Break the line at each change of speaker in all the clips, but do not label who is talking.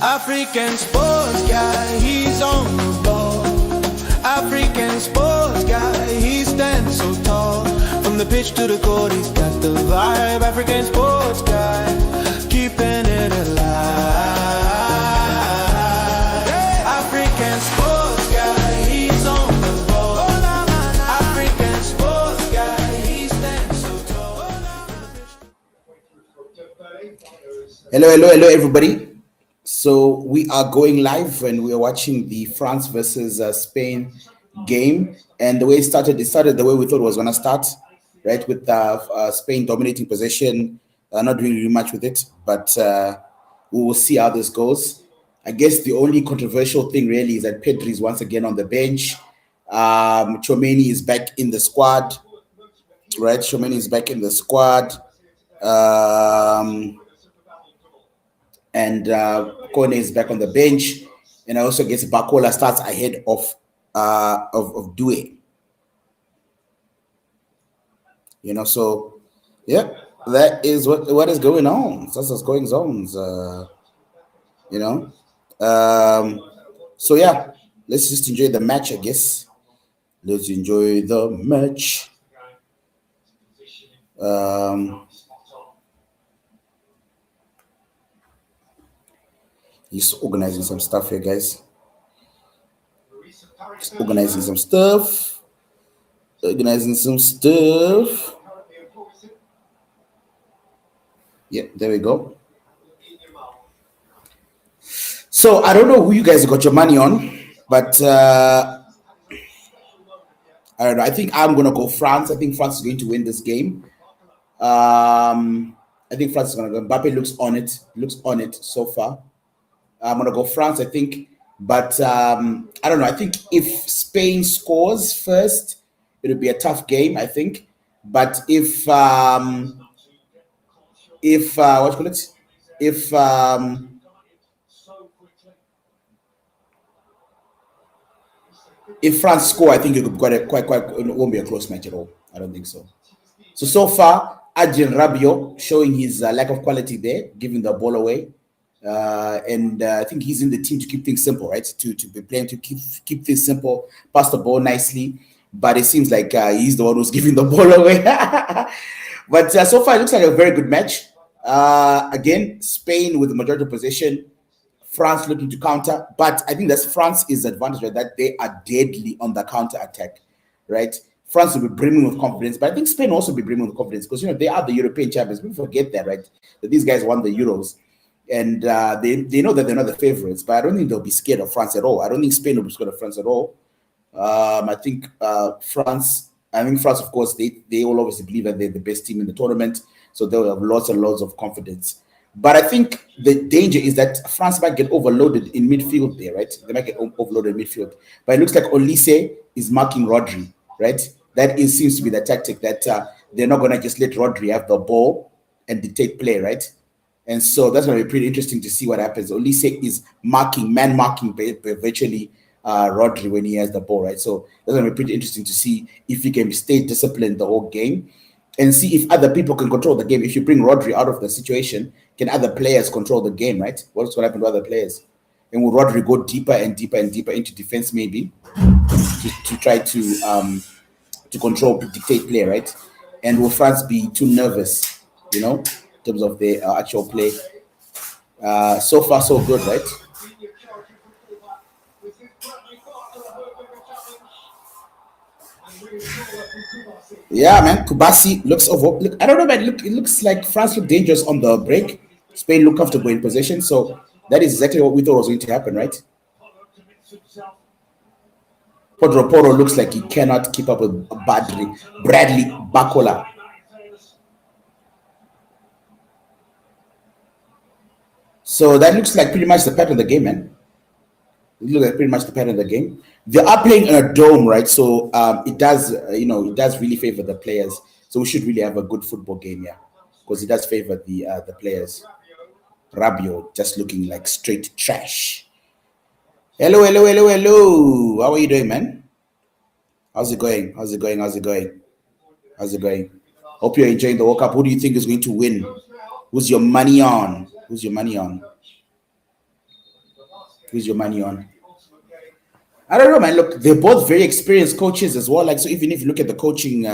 African sports guy, he's on the ball. African sports guy, he stands so tall. From the pitch to the court, he's got the vibe. African sports guy, keeping it alive. African sports guy, he's on the ball. African sports guy, he stands so tall.
Hello, everybody. So we are going live and we are watching the France versus Spain game. And the way it started the way we thought it was going to start, right? With Spain dominating possession, not doing really much with it, but we will see how this goes. I guess the only controversial thing really is that Pedri is once again on the bench. Tchouaméni is back in the squad, right? Tchouaméni is back in the squad. And Kone is back on the bench, and I also guess Bakola starts ahead of Doué. So yeah, that is what is going on. That's what's going on. So yeah, let's just enjoy the match, I guess. Let's enjoy the match. He's organizing some stuff here, guys. Just organizing some stuff. Yeah, there we go. So I don't know who you guys got your money on, but I don't know. I think I'm gonna go France. I think France is going to win this game. I think France is gonna go. Mbappe looks on it so far. I'm gonna go France, I think, but I don't know. I think if Spain scores first, it'll be a tough game, I think. But if France score, I think it could be quite. It won't be a close match at all. I don't think so. So far, Adrien Rabiot showing his lack of quality there, giving the ball away. And I think he's in the team to keep things simple, right? To be playing to keep things simple, pass the ball nicely. But it seems like he's the one who's giving the ball away. But so far, it looks like a very good match. Again, Spain with the majority of possession, France looking to counter. But I think that's France's advantage, right? That they are deadly on the counter attack, right? France will be brimming with confidence, but I think Spain will also be brimming with confidence because they are the European champions. People forget that, right? That these guys won the Euros. And they know that they're not the favorites, but I don't think they'll be scared of France at all. I don't think Spain will be scared of France at all. I think France, of course, they will obviously believe that they're the best team in the tournament, so they'll have lots and lots of confidence. But I think the danger is that France might get overloaded in midfield there, right? They might get overloaded in midfield. But it looks like Olise is marking Rodri, right? That seems to be the tactic that they're not going to just let Rodri have the ball and dictate play, right? And so that's going to be pretty interesting to see what happens. Olise is man marking virtually Rodri when he has the ball, right? So that's going to be pretty interesting to see if he can stay disciplined the whole game and see if other people can control the game. If you bring Rodri out of the situation, can other players control the game, right? What's going to happen to other players? And will Rodri go deeper and deeper and deeper into defense maybe to try to control, dictate play, right? And will France be too nervous, in terms of the actual play? So far, so good, right? Yeah, man. Kubasi looks over. Look, I don't know, man. It looks like France look dangerous on the break. Spain look comfortable in possession. So that is exactly what we thought was going to happen, right? Porro looks like he cannot keep up with Bradley Bakola. So that looks like pretty much the pattern of the game, man. It looks like pretty much the pattern of the game. They are playing in a dome, right? So it does, it does really favor the players. So we should really have a good football game, yeah, because it does favor the players. Rabiot just looking like straight trash. Hello. How are you doing, man? How's it going? Hope you're enjoying the World Cup. Who do you think is going to win? Who's your money on? Who's your money on? I don't know, man. Look, they're both very experienced coaches as well. Like, so even if you look at the coaching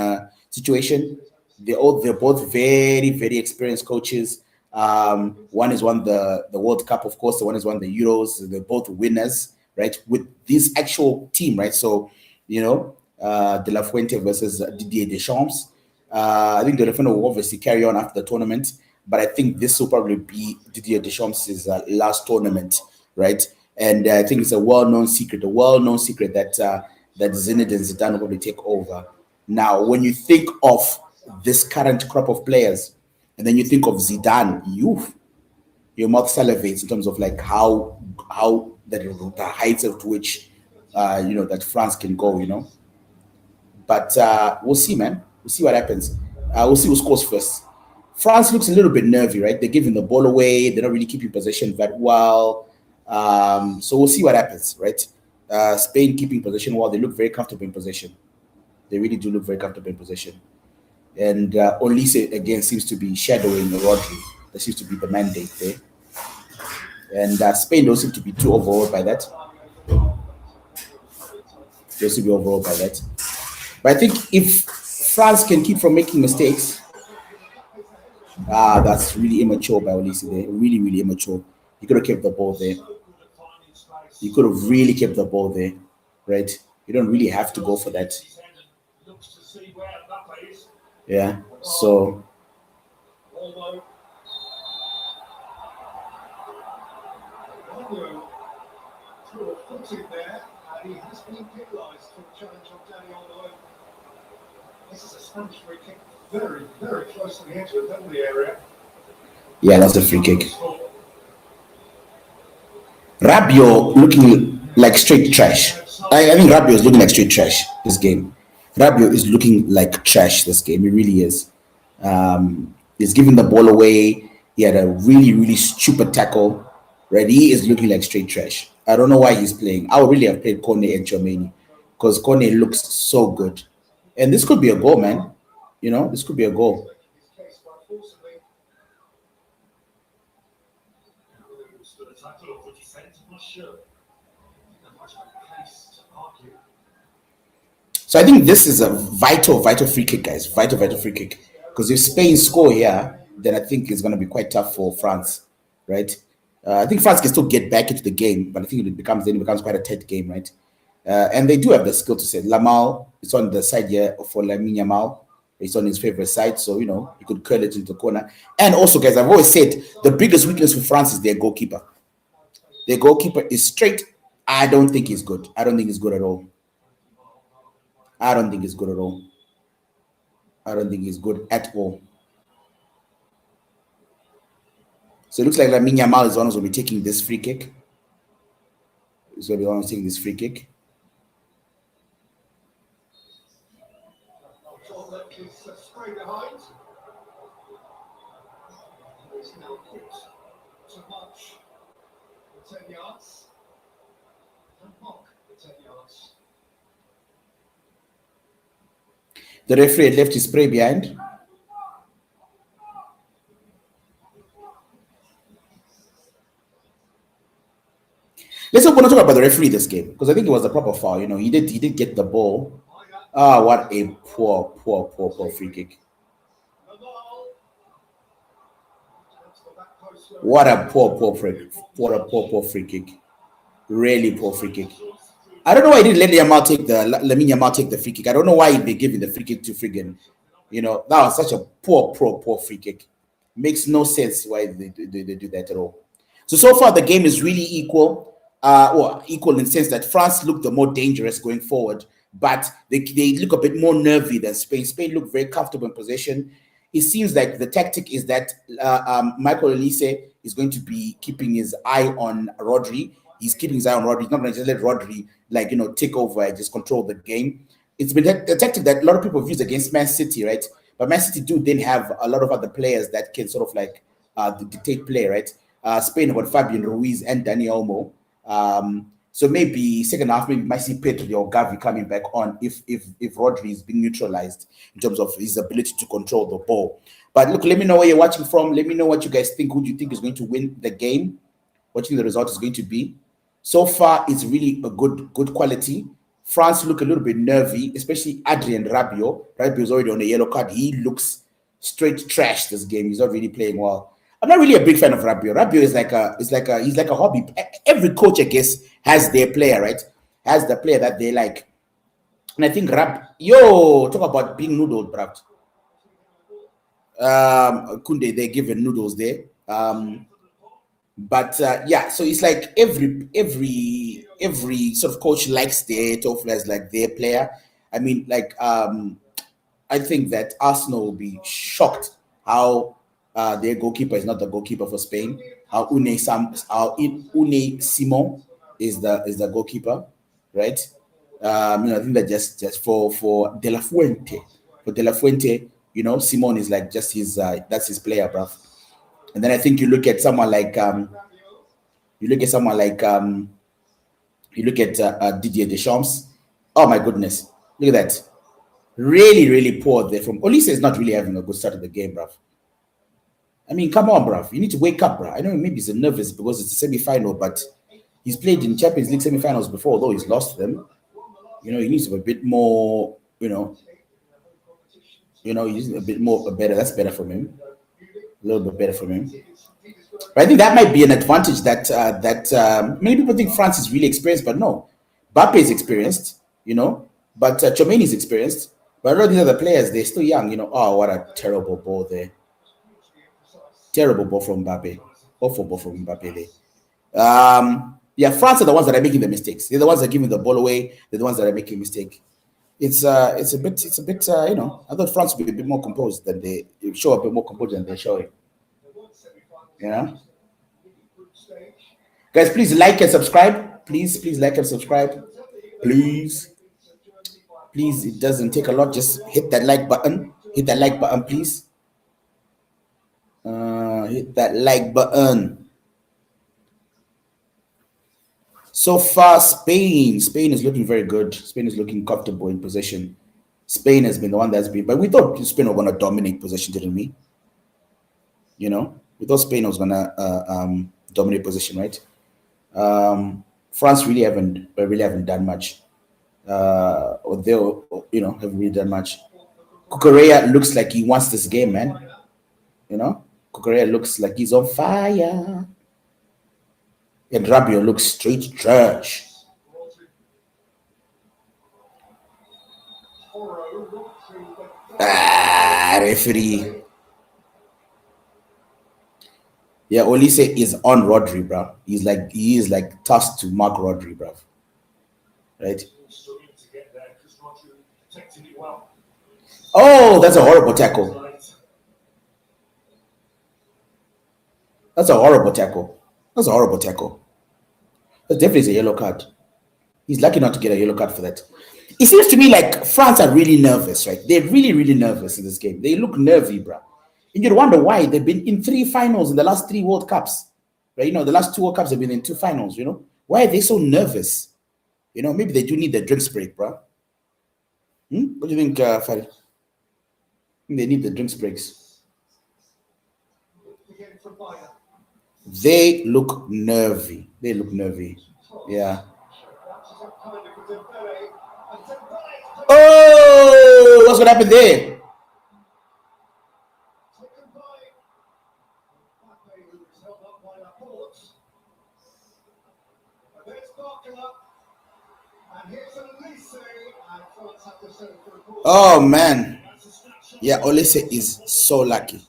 situation, they're both very, very experienced coaches. One has won the World Cup, of course. The one has won the Euros. They're both winners, right? With this actual team, right? So, De La Fuente versus Didier Deschamps. I think the referendum will obviously carry on after the tournament, but I think this will probably be Didier Deschamps' last tournament, right? And I think it's a well-known secret that that Zinedine Zidane will probably take over. Now, when you think of this current crop of players, and then you think of Zidane, your mouth salivates in terms of like how the heights of which that France can go. But we'll see, man. We'll see what happens. We'll see who scores first. France looks a little bit nervy, right? They're giving the ball away. They're not really keeping possession that well. So we'll see what happens, right? Spain keeping possession well. They look very comfortable in possession. They really do look very comfortable in possession. And Olise, again, seems to be shadowing Rodri. That seems to be the mandate there. And Spain don't seem to be too overawed by that. They seem to be overawed by that. But I think if France can keep from making mistakes, that's really immature by Olise there. Really, really immature. You could have kept the ball there. You could have really kept the ball there, right? You don't really have to go for that. Yeah. So. This is a Spanish free kick, very, very close to the edge of the penalty area. Yeah, that's a free kick. Rabiot looking like straight trash. I think Rabiot is looking like straight trash this game. Rabiot is looking like trash this game. He really is. He's giving the ball away. He had a really, really stupid tackle. Right? He is looking like straight trash. I don't know why he's playing. I would really have played Kone and Chomeni because Kone looks so good. And this could be a goal, man. This could be a goal. So I think this is a vital free kick, guys. Vital free kick. Because if Spain score here, then I think it's going to be quite tough for France, right? I think France can still get back into the game, but I think it becomes quite a tight game, right? And they do have the skill to say Lamal is on the side here for Lamine Yamal. It's on his favorite side, so he could curl it into the corner. And also, guys, I've always said the biggest weakness for France is their goalkeeper. Their goalkeeper is straight. I don't think he's good. I don't think he's good at all. I don't think he's good at all. I don't think he's good at all. So it looks like Lamine Yamal is the one who's going to be taking this free kick. He's going to be the one who's taking this free kick. Straight behind. It's now kicked too much. 10 yards. Don't mock the 10 yards. The referee had left his spray behind. Let's not talk about the referee this game because I think it was a proper foul. He did get the ball. What a poor free kick. What a poor free kick. Really poor free kick. I don't know why he didn't let Lamine Yamal take the free kick. I don't know why they gave the free kick to friggin'. That was such a poor free kick. Makes no sense why they do that at all. So far the game is really equal. Equal in the sense that France looked the more dangerous going forward, but they look a bit more nervy than Spain. Spain looked very comfortable in possession. It seems like the tactic is that Michael Olise is going to be keeping his eye on Rodri. He's keeping his eye on Rodri. He's not going to just let Rodri take over and just control the game. It's been a tactic that a lot of people have used against Man City, right? But Man City do then have a lot of other players that can sort of dictate play, right? Spain got Fabian Ruiz and Dani Olmo. So maybe second half, maybe might see Pedri or Gavi coming back on if Rodri is being neutralized in terms of his ability to control the ball. But look, let me know where you're watching from. Let me know what you guys think. Who do you think is going to win the game? What do you think the result is going to be? So far, it's really a good quality. France look a little bit nervy, especially Adrien Rabiot. Rabiot's already on a yellow card. He looks straight trash this game. He's not really playing well. I'm not really a big fan of Rabiot. Rabiot is he's like a hobby. Every coach, I guess, has their player, right? Has the player that they like. And I think talk about being noodled, bruv. Kunde, they're given noodles there. But yeah, so it's like every sort of coach likes their top players, like their player. I mean, like I think that Arsenal will be shocked how their goalkeeper is not the goalkeeper for Spain. How Unai Simon is the goalkeeper, right? I think that just for De La Fuente, Simon is like just his that's his player, bruv. And then I think you look at someone like Didier Deschamps. Oh my goodness, look at that! Really, really poor there from Olise is not really having a good start of the game, bruv. I mean, come on, bruv. You need to wake up, bruv. I know maybe he's nervous because it's a semi-final, but he's played in Champions League semi-finals before, although he's lost them. He needs to be a bit more, he's a bit more better. That's better from him. A little bit better from him. But I think that might be an advantage that many people think France is really experienced, but no. Mbappe is experienced, but Tchouaméni is experienced. But a lot of these other players, they're still young, Oh, what a terrible ball there. Terrible ball from Mbappe. Awful ball from Mbappe there. Yeah, France are the ones that are making the mistakes. They're the ones that are giving the ball away. They're the ones that are making mistakes. It's a bit I thought France would be a bit more composed than they show a bit more composed than they're showing. Guys, please like and subscribe. Please like and subscribe. Please, it doesn't take a lot. Just hit that like button. Hit that like button, please. Hit that like button. So far, Spain is looking very good. Spain is looking comfortable in possession. Spain has been the one that's been, but we thought Spain were going to dominate possession, didn't we? We thought Spain was going to dominate position, right? France really haven't done much. Or they'll, haven't really done much. Cucurella looks like he wants this game, man. Cucurella looks like he's on fire. And Rabiot looks straight trash. Referee. Yeah, Olise is on Rodri, bro. He is like tasked to mark Rodri, bro. Right? Oh, that's a horrible tackle. That's a horrible tackle. That's definitely a yellow card. He's lucky not to get a yellow card for that. It seems to me like France are really nervous, right? They're really, really nervous in this game. They look nervy, bro. And you'd wonder why. They've been in 3 finals in the last 3 World Cups. Right? The last 2 World Cups have been in 2 finals, Why are they so nervous? Maybe they do need the drinks break, bro. What do you think, Farid? They need the drinks breaks. They look nervy. Yeah. Oh, what's going to happen there? Oh, man. Yeah, Olise is so lucky.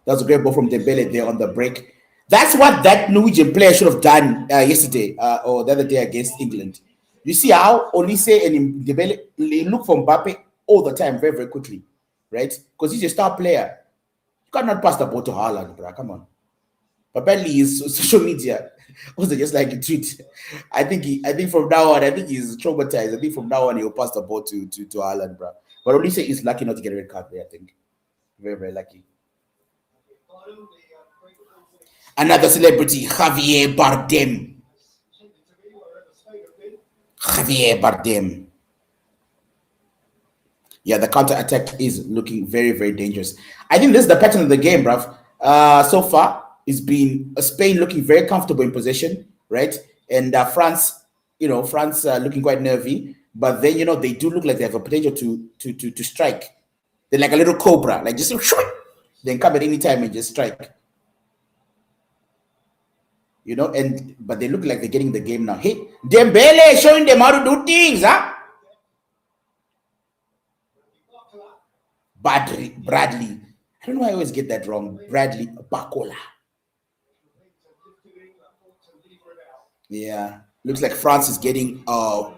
That's a great ball from Dembele there on the break. That's what that Norwegian player should have done yesterday or the other day against England. You see how Olise and Dembele look for Mbappe all the time, very, very quickly, right? Because he's a star player. You cannot pass the ball to Haaland, bro. Come on. But apparently, his social media was just like a tweet. I think from now on, he's traumatized. I think from now on, he'll pass the ball to Haaland, bro. But Olise is lucky not to get a red card there. I think very, very lucky. Another celebrity, Javier Bardem. Yeah, the counter attack is looking very, very dangerous. I think this is the pattern of the game, bruv. So far, it's been Spain looking very comfortable in possession, right? And France, France looking quite nervy. But then they do look like they have a potential to strike. They're like a little cobra, like just then come at any time and just strike. But they look like they're getting the game now. Hey, Dembele showing them how to do things, huh? Bradley. I don't know why I always get that wrong. Bradley Bacola. Yeah, looks like France is getting hold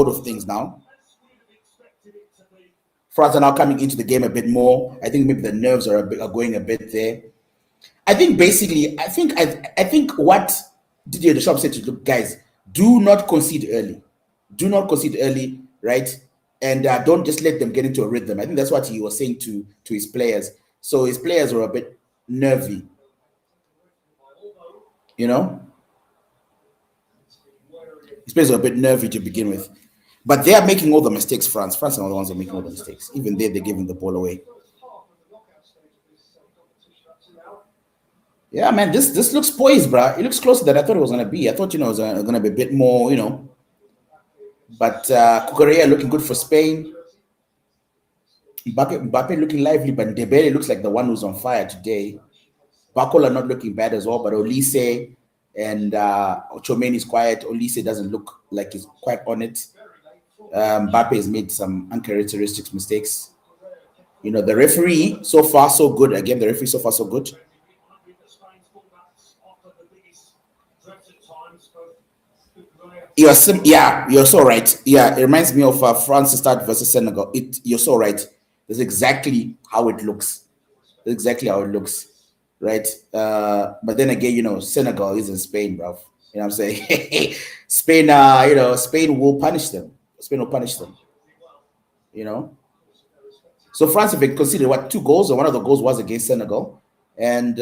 of things now. France are now coming into the game a bit more. I think maybe the nerves are going a bit there. I think basically, I think what Didier Deschamps said to look, guys, do not concede early. Do not concede early, right? And don't just let them get into a rhythm. I think that's what he was saying to his players. So his players were a bit nervy, His players were a bit nervy to begin with. But they are making all the mistakes, France. France are the ones that are making all the mistakes. Even there, they're giving the ball away. Yeah, man, this looks poised, bro. It looks closer than I thought it was going to be. I thought, it was going to be a bit more, But Cucurella looking good for Spain. Mbappe looking lively, but Dembele looks like the one who's on fire today. Bacola not looking bad as well, but Olise and Tchouameni is quiet. Olise doesn't look like he's quite on it. Mbappe has made some uncharacteristic mistakes. The referee, so far, so good. Again, the referee, so far, so good. You're so right. Yeah, it reminds me of France start versus Senegal. You're so right. That's exactly how it looks. That's exactly how it looks, right? But then again, Senegal is in Spain, bro. You know what I'm saying? Spain, Spain will punish them. Spain will punish them. So France have considered 2 goals, and one of the goals was against Senegal, and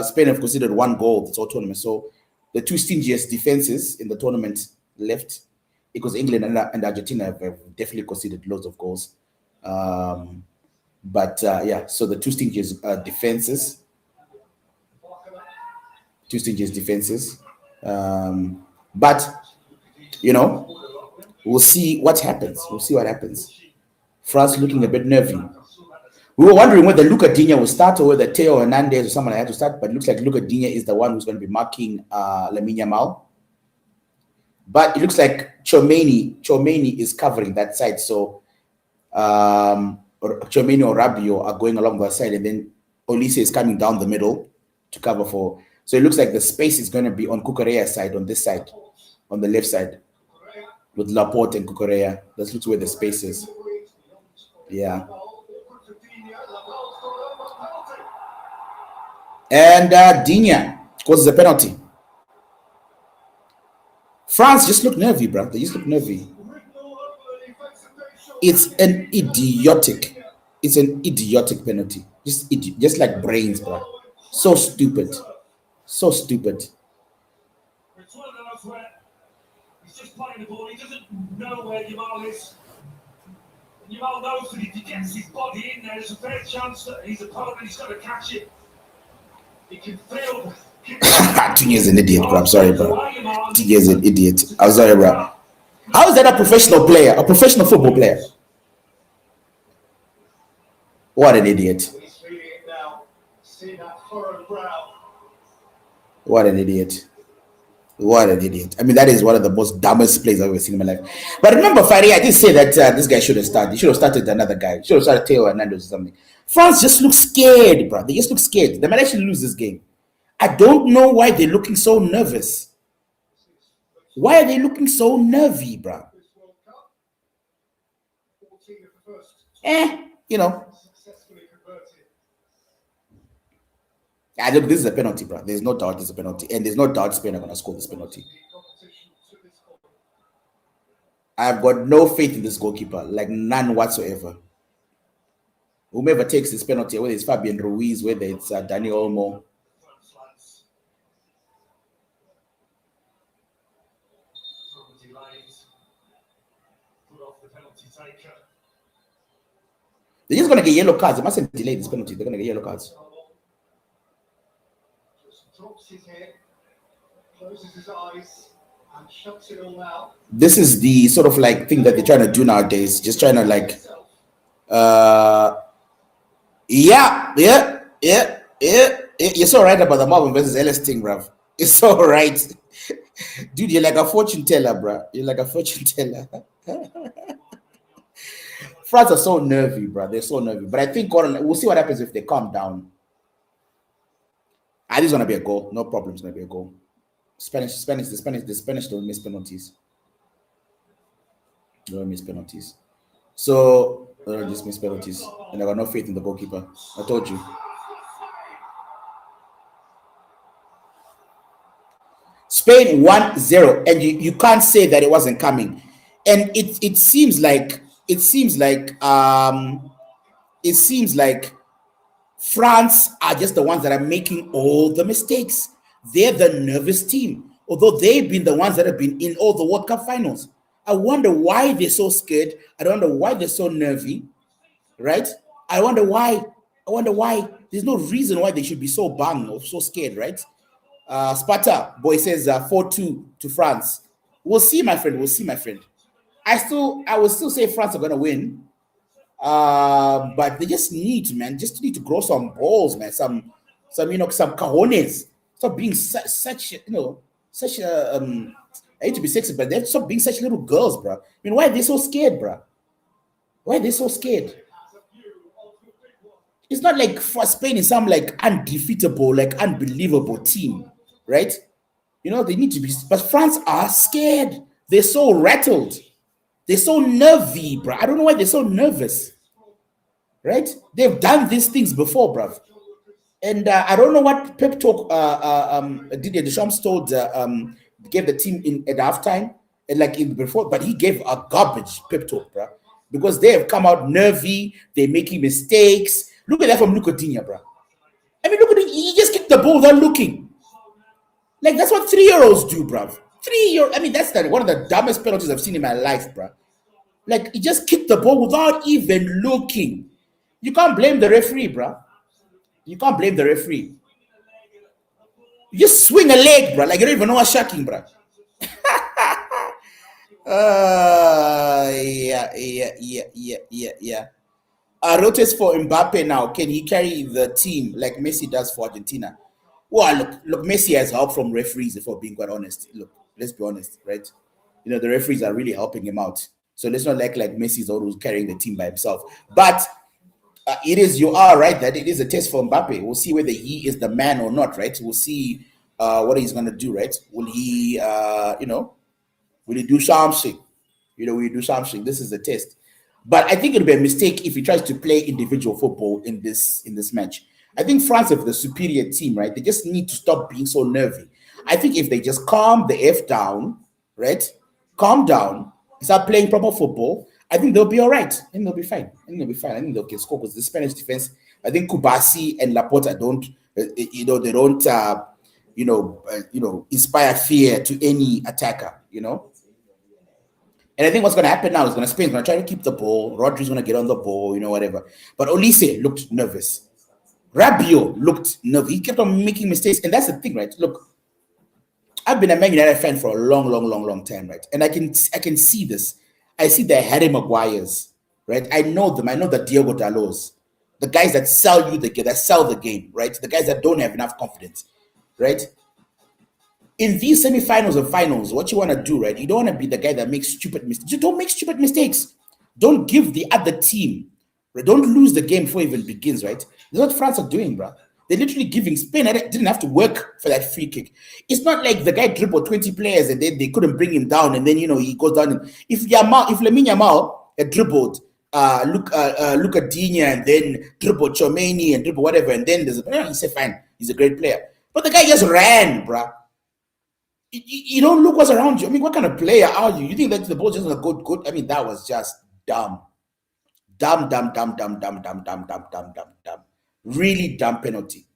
Spain have considered 1 goal this whole tournament. So the 2 stingiest defenses in the tournament left, because England and Argentina have definitely conceded loads of goals. But so the 2 stingiest defenses. 2 stingiest defenses. But we'll see what happens. We'll see what happens. France looking a bit nervy. We were wondering whether Luca Digne will start or whether Theo Hernandez or someone had to start, but it looks like Luca Digne is the one who's going to be marking Lamine Yamal. But it looks like Tchouameni is covering that side. So Tchouameni or Rabiot are going along that side, and then Olise is coming down the middle to cover for. So it looks like the space is going to be on Cucurella's side, on this side, on the left side, with Laporte and Cucurella. That looks where the space is. Yeah. And Digne causes a penalty. France just look nervy, bro. They just look nervy. It's an idiotic penalty. Just like brains, bro. So stupid. So stupid.
It's one of those where he's just playing the ball. He doesn't know where Yamal is. Yamal knows that if he gets his body in there, there's a fair chance that his opponent is going to catch it. He can feel.
Digne is an idiot, bro. I'm sorry, bro. Digne is an idiot. I'm sorry, bro. How is that a professional player? A professional football player? What an idiot. What an idiot. What an idiot. I mean, that is one of the most dumbest plays I've ever seen in my life. But remember, Fari, I did say that this guy should have started. He should have started another guy. He should have started Theo Hernandez or something. France just looks scared, bro. They just look scared. They might actually lose this game. I don't know why they're looking so nervous. Why are they looking so nervy, bro? Look, this is a penalty, bro. There's no doubt it's a penalty. And there's no doubt Spain are going to score this penalty. I've got no faith in this goalkeeper, like none whatsoever. Whomever takes this penalty, whether it's Fabian Ruiz, whether it's Dani Olmo. They're just going to get yellow cards. They mustn't delay this penalty. They're going to get yellow cards. This is the sort of like thing that they're trying to do nowadays, just trying to like uh you're so right about the Marvin versus Ellis thing, bruv. It's so right. Dude, you're like a fortune teller, bruh. You're like a fortune teller. France are so nervy, bruh. They're so nervy. But I think we'll see what happens if they calm down. This is gonna be a goal. No problem. It's gonna be a goal. The Spanish don't miss penalties. They don't miss penalties. So they don't just miss penalties. And I got no faith in the goalkeeper. I told you. Spain 1-0, and you can't say that it wasn't coming. And it seems like France are just the ones that are making all the mistakes. They're the nervous team, although they've been the ones that have been in all the World Cup finals. I wonder why they're so scared. I wonder why they're so nervy, right? I wonder why. There's no reason why they should be so bang or so scared, right? Sparta boy says 4-2 to France. We'll see, my friend. I will still say France are gonna win. But they just need to grow some balls, man. Some cojones. Stop being such I hate to be sexy, but they stop being such little girls, bro. I mean, why are they so scared, bro? Why are they so scared? It's not like for Spain is some like undefeatable, like unbelievable team, right? They need to be, but France are scared. They're so rattled. They're so nervy, bro. I don't know why they're so nervous, right? They've done these things before, bro. And I don't know what pep talk Didier Deschamps gave the team at halftime and before, but he gave a garbage pep talk, bro, because they have come out nervy. They're making mistakes. Look at that from Luka Digne, bro. I mean, look at it. He just kicked the ball without looking. Like, that's what 3-year-olds do, bruv. 3-year. I mean, that's one of the dumbest penalties I've seen in my life, bruv. Like, he just kicked the ball without even looking. You can't blame the referee, bruv. You can't blame the referee. You just swing a leg, bruv. Like, you don't even know what's shocking, bruv. Yeah. Rotes for Mbappe now. Can he carry the team like Messi does for Argentina? Well, look, Messi has help from referees, if we're being quite honest. Look, let's be honest, right? The referees are really helping him out. So let's not like Messi's always carrying the team by himself. But you are right that it is a test for Mbappe. We'll see whether he is the man or not, right? We'll see what he's going to do, right? Will he, will he do something? Will he do something? This is a test. But I think it'll be a mistake if he tries to play individual football in this match. I think France have the superior team, right? They just need to stop being so nervy. I think if they just calm the F down, right? Calm down, start playing proper football, I think they'll be all right. I think they'll be fine. I think they can score because the Spanish defense, I think Kubasi and Laporta don't, they don't, inspire fear to any attacker, And I think what's going to happen now is Spain's going to try to keep the ball. Rodri's going to get on the ball, whatever. But Olise looked nervous. Rabiot looked nervous. He kept on making mistakes. And that's the thing, right? Look, I've been a Man United fan for a long time, right? And I can see this. I see the Harry Maguires, right? I know them. I know the Diogo Dallos, the guys that sell the game, right? The guys that don't have enough confidence, right? In these semifinals and finals, what you want to do, right? You don't want to be the guy that makes stupid mistakes. You don't make stupid mistakes. Don't give the other team, right? Don't lose the game before it even begins, right? That's what France are doing, bro. They're literally giving Spain. Didn't have to work for that free kick. It's not like the guy dribbled 20 players and then they couldn't bring him down, and then he goes down. And if Lamine Yamal had dribbled Luka Digne and then dribbled Chomeni and dribbled whatever, and then you say fine, he's a great player. But the guy just ran, bro. You don't look what's around you. I mean, what kind of player are you? You think that the ball just gonna go good? I mean, that was just dumb. Dumb. Really dumb penalty.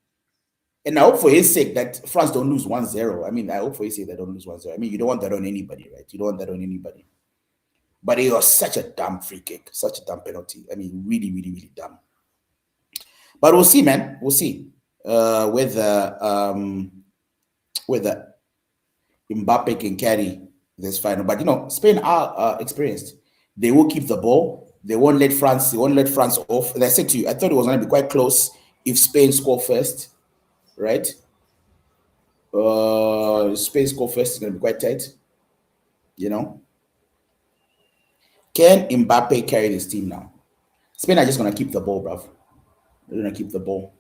And I hope for his sake that France don't lose 1-0. I mean, I hope for his sake they don't lose 1-0. I mean, you don't want that on anybody, right? You don't want that on anybody. But it was such a dumb free kick, such a dumb penalty. I mean, really dumb. But we'll see, man. We'll see. whether Mbappe can carry this final. But Spain are experienced. They will keep the ball. They won't let France. They won't let France off. As I said to you, I thought it was going to be quite close if Spain score first, right? Spain score first is going to be quite tight. Can Mbappe carry this team now? Spain are just going to keep the ball, bruv. They're going to keep the ball.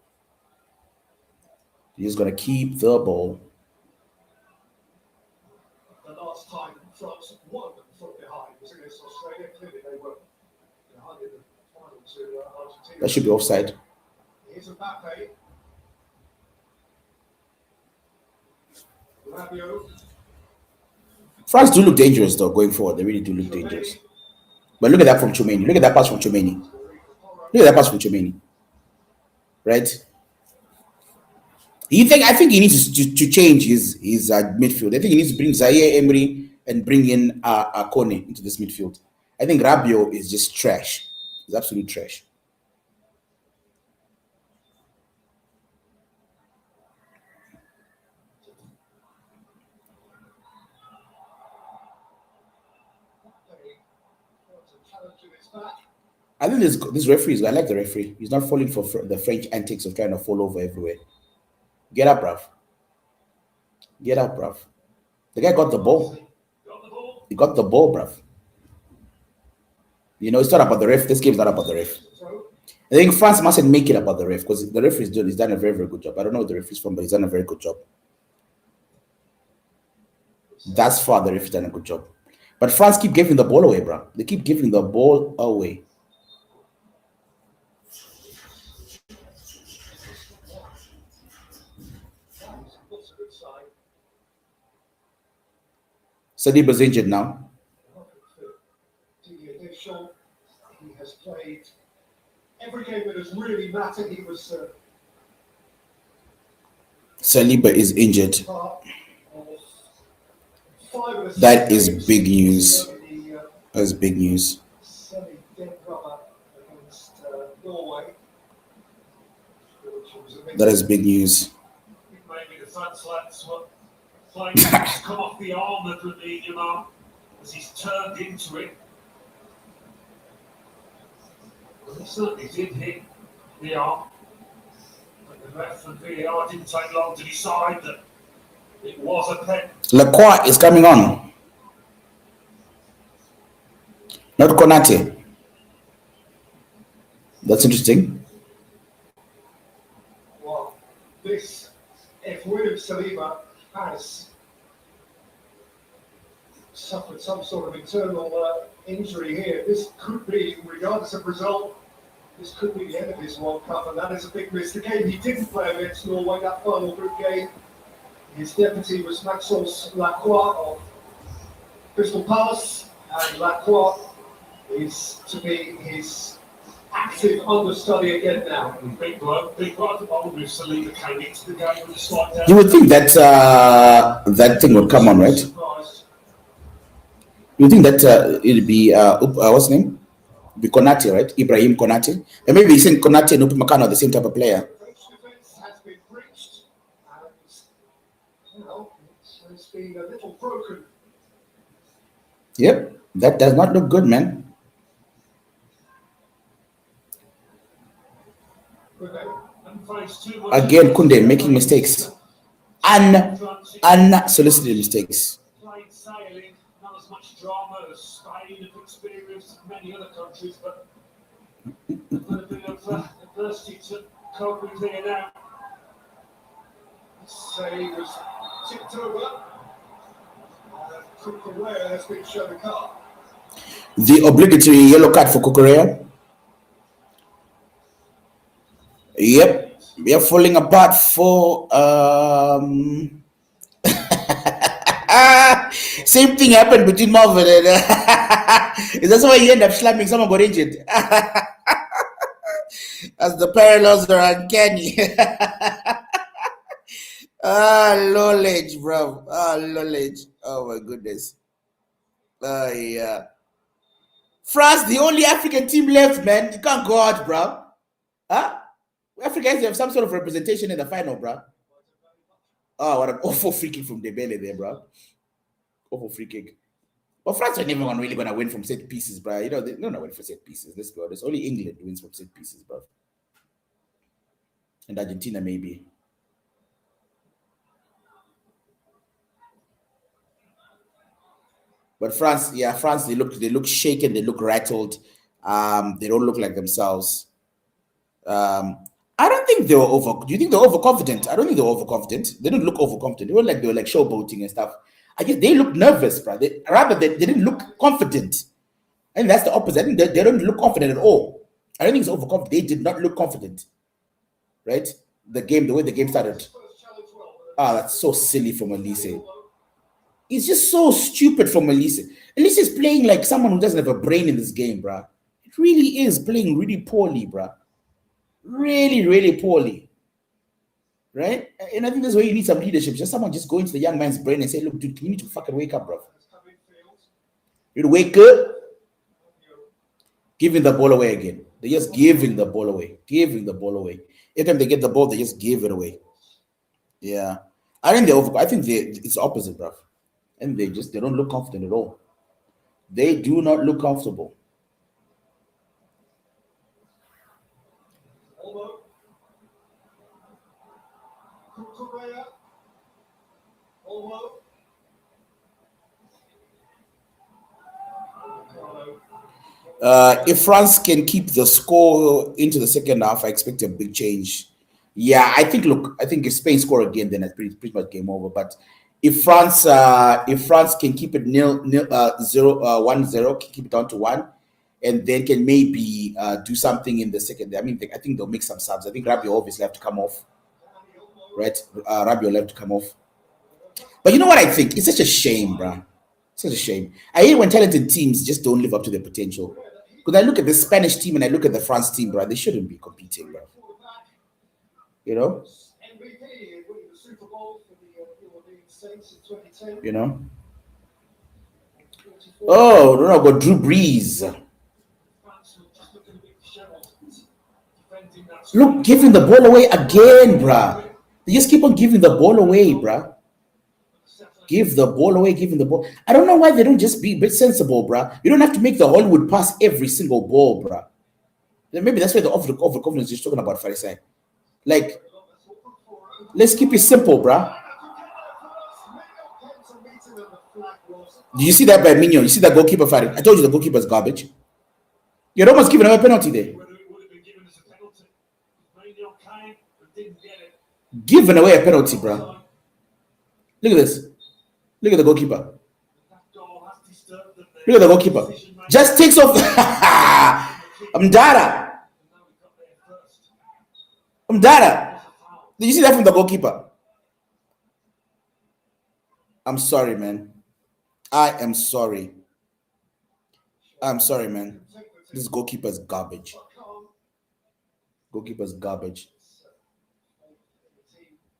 They're just going to keep the ball.
The last time France won from behind was against Australia. Clearly they were behind in the final to Argentina.
That should be offside.
Here's Mbappe. Rabiot.
France do look dangerous though going forward. They really do look dangerous. But look at that from Tchouameni. Look at that pass from Tchouameni. Look at that pass from Tchouameni. Right? I think he needs to change his midfield. I think he needs to bring Zaire Emery and bring in Kone into this midfield. I think Rabiot is just trash. He's absolute trash. I think this referee I like the referee. He's not falling for the French antics of trying to fall over everywhere. Get up, bruv. Get up, bruv. The guy got the ball. He got the ball, bruv. It's not about the ref. This game's not about the ref. I think France mustn't make it about the ref because the referee's done a very, very good job. I don't know what the referee's from, but he's done a very good job. Thus far, the referee's done a good job. But France keep giving the ball away, bro. They keep giving the ball away. Saliba's injured now.
He has played every game that has really mattered. He was.
Saliba is injured. That is big news. That's big news. That is big news.
Maybe the France lads were playing to come off the arm of Lamine as he's turned into it. Well, he certainly did hit the arm. But the ref and VAR didn't take long to decide that it was a pen.
Lacroix is coming on. Not Konate. That's interesting.
Well, if William Saliba has suffered some sort of internal injury here, this could be, regardless of result, this could be the end of his World Cup, and that is a big miss. The game he didn't play against Norway, that final group game, his deputy was Maxence Lacroix of Crystal Palace, and Lacroix is to be his active understudy again now. Big bloke at the moment with Saliba came into the game with a slight down.
You would think that that thing would come on, right? You think that it'd be what's his name? Be Konate, right? Ibrahim Konate. And maybe he's saying Konate and Upamecano are the same type of player.
Defense has been breached, and it's been a little broken.
Yep, that does not look good, man. Again, Kunde making mistakes. Unsolicited mistakes.
Plain sailing, not as much drama as Spain have experienced in many other countries, but a little bit of adversity to cope with here now. Let's say he was tipped over. Cucurella has been shown a card.
The obligatory yellow card for Cucurella. Yep, we are falling apart for same thing happened between Marvin and that's why you end up slamming someone got injured. As the parallels are uncanny. Knowledge, bro. Knowledge. Oh my goodness. Yeah. France, the only African team left, man. You can't go out, bro. Huh? Africa has to have some sort of representation in the final, bro. Oh, what an awful free kick from Dembele there, bro. Awful free kick. But France are never really going to win from set pieces, bro. You know, they're not win for set pieces. Let's be honest. Only England wins from set pieces, bro. And Argentina, maybe. But France, yeah, France, they look shaken, they look rattled. They don't look like themselves. I don't think they were over. Do you think they were overconfident? I don't think they were overconfident. They didn't look overconfident. They were like showboating and stuff. I guess they looked nervous, bro. They didn't look confident. I think that's the opposite. I think they don't look confident at all. I don't think it's overconfident. They did not look confident. Right? The way the game started. That's so silly from Elise. It's just so stupid from Elise. Elise is playing like someone who doesn't have a brain in this game, bro. It really is playing really poorly, bro. Really, really poorly. Right? And I think that's where you need some leadership. Just someone just go into the young man's brain and say, look, dude, you need to fucking wake up, bro. You need to wake up. Giving the ball away again. They're just giving the ball away. Giving the ball away. Every time they get the ball, they just give it away. Yeah. I think it's opposite, bro. And they don't look confident at all. They do not look comfortable. If France can keep the score into the second half, I expect a big change. Yeah, I think if Spain score again, then it's pretty much game over. But if France can keep it 1-0, keep it down to 1, and then can maybe do something in the second. I mean, I think they'll make some subs. I think Rabiot obviously have to come off, right? Rabiot will have to come off. But you know what I think? It's such a shame, bro. Such a shame. I hate when talented teams just don't live up to their potential. Because I look at the Spanish team and I look at the France team, bro. They shouldn't be competing, bro. You know? You know? Oh, no, got Drew Brees. Look, giving the ball away again, bruh. They just keep on giving the ball away, bruh. Give the ball away, giving the ball. I don't know why they don't just be a bit sensible, bruh. You don't have to make the Hollywood pass every single ball, bruh. Maybe that's why the overconfidence is talking about Farisai. Like, let's keep it simple, bruh. Do you see that by Minion? You see that goalkeeper fighting? I told you the goalkeeper's garbage. You're almost giving away a penalty there. Giving away a penalty, bro. Look at this. Look at the goalkeeper. Look at the goalkeeper. Just takes off. Amdara. Did you see that from the goalkeeper? I'm sorry, man. I am sorry. I'm sorry, man. This goalkeeper's garbage. Goalkeeper's garbage.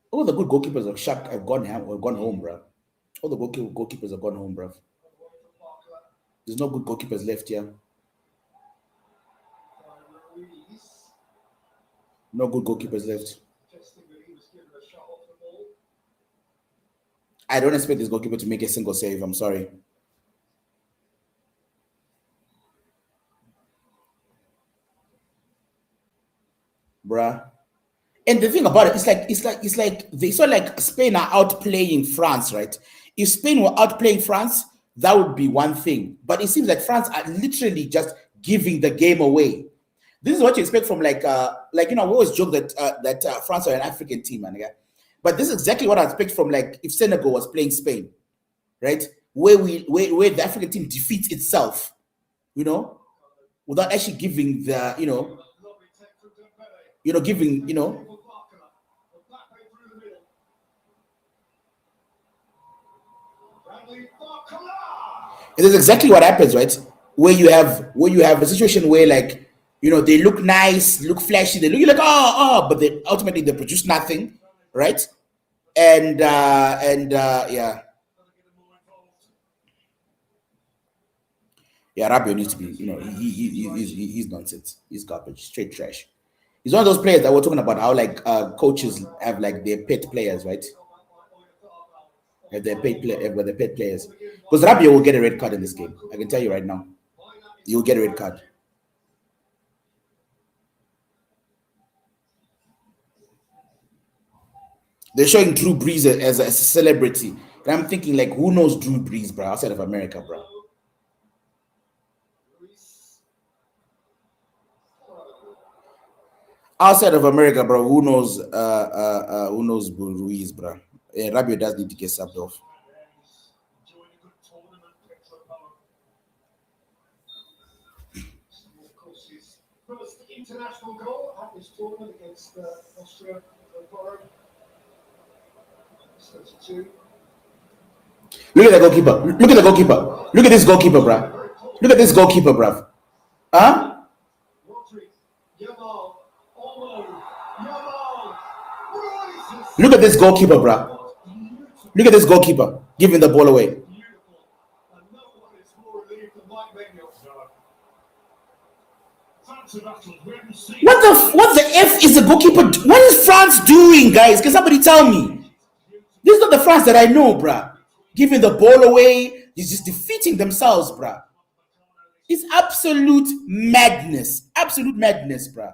All the good goalkeepers have gone home, bro. All the goalkeepers have gone home, bro. There's no good goalkeepers left here. No good goalkeepers left. I don't expect this goalkeeper to make a single save. I'm sorry. Bruh. And the thing about it, it's like Spain are outplaying France, right? If Spain were outplaying France, that would be one thing. But it seems like France are literally just giving the game away. This is what you expect from like we always joke that France are an African team, man. Yeah? But this is exactly what I expect from like if Senegal was playing Spain, right? Where the African team defeats itself, without actually giving the giving It is exactly what happens, right? Where you have a situation where like they look nice, look flashy, they look like but they ultimately they produce nothing, right? And yeah. Yeah, Rabiot needs to be, he's nonsense. He's garbage, straight trash. He's one of those players that we're talking about, how like coaches have like their pet players, right? Have their pet players. Because Rabio will get a red card in this game. I can tell you right now. You'll get a red card. They're showing Drew Brees as a celebrity. And I'm thinking, like, who knows Drew Brees, bro, outside of America, bro? Outside of America, bro, who knows Ruiz, bro? Yeah, Rabio does need to get subbed off.
First international goal at this tournament against Austria. 32.
Look at the goalkeeper. Look at the goalkeeper. Look at this goalkeeper, bro. Look at this goalkeeper, bro. Huh? Look at this goalkeeper, bro. Look at this goalkeeper giving the ball away. What the F is the goalkeeper? What is France doing, guys? Can somebody tell me? This is not the France that I know, bruh. Giving the ball away, he's just defeating themselves, bruh. It's absolute madness. Absolute madness, bruh.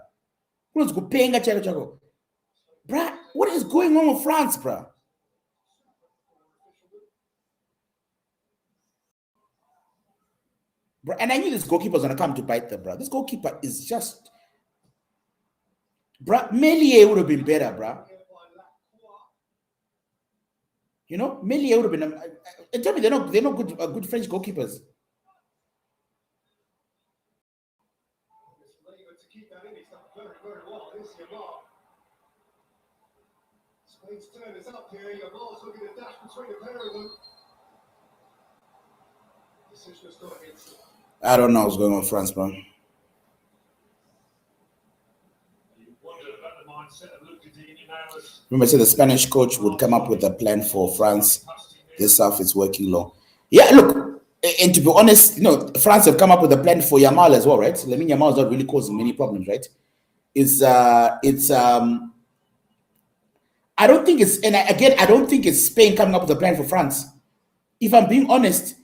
Bruh, what is going on with France, bruh? Bruh, and I knew this goalkeeper's gonna come to bite them, bruh. This goalkeeper is just, bruh. Melia would have been better, bruh. You know, Melia would have been. Tell me, they're not good French goalkeepers. Spain's turn is up here. Yamal's looking to dash between the pair of them. I don't know what's going on with France, bro. Remember, I said the Spanish coach would come up with a plan for France. This stuff is working low. Yeah, look, and to be honest, you know, France have come up with a plan for Yamal as well, right? I mean, Yamal is not really causing many problems, right? I don't think it's, and again, I don't think it's Spain coming up with a plan for France. If I'm being honest,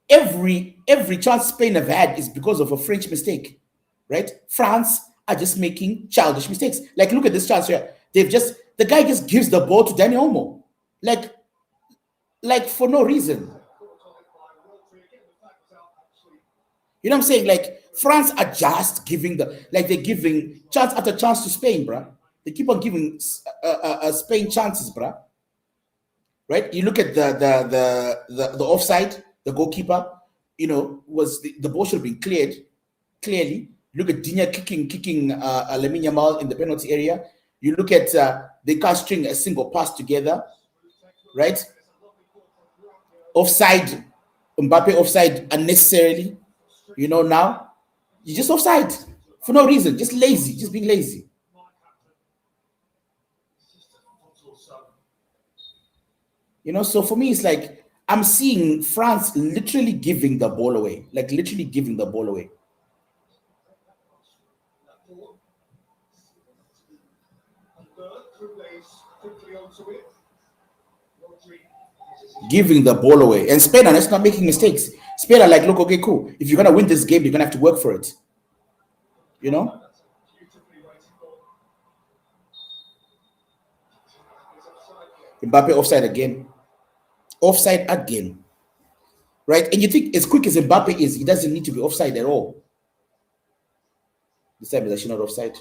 every chance Spain have had is because of a French mistake, right? France are just making childish mistakes. Like, look at this chance here. The guy just gives the ball to Dani Olmo, like for no reason. You know what I'm saying? Like, France are just giving they're giving chance after chance to Spain, bruh. They keep on giving Spain chances, bruh. Right? You look at the offside, the goalkeeper, you know, the ball should have been cleared clearly. Look at Dinya kicking Lamine Yamal in the penalty area. You look at they can't string a single pass together, right? Offside, Mbappe offside unnecessarily. You know, now you're just offside for no reason, just lazy, just being lazy. You know, so for me, it's like I'm seeing France literally giving the ball away, like literally giving the ball away. Giving the ball away. And Spain are just not making mistakes. Spain are like, look, okay, cool. If you're going to win this game, you're going to have to work for it. You know? Mbappe offside again. Offside again. Right? And you think as quick as Mbappe is, he doesn't need to be offside at all. This time is actually not offside.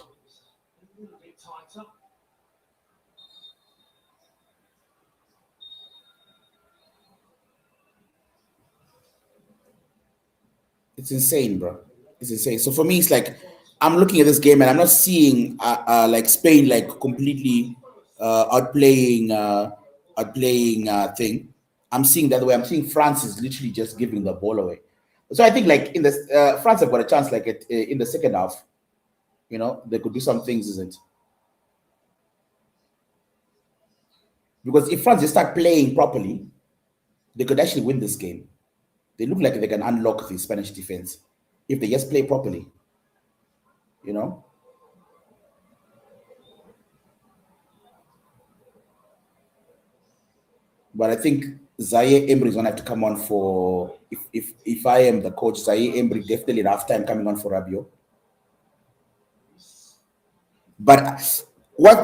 It's insane, bro. It's insane. So for me, it's like I'm looking at this game and I'm not seeing like Spain like completely outplaying thing. I'm seeing that way. I'm seeing France is literally just giving the ball away. So I think like in this France have got a chance like in the second half. You know, they could do some things, isn't it? Because if France just start playing properly, they could actually win this game. They look like they can unlock the Spanish defense if they just play properly. You know? But I think Zaire Emery is gonna have to come on for if I am the coach, Zaire Emery definitely at halftime coming on for Rabiot. But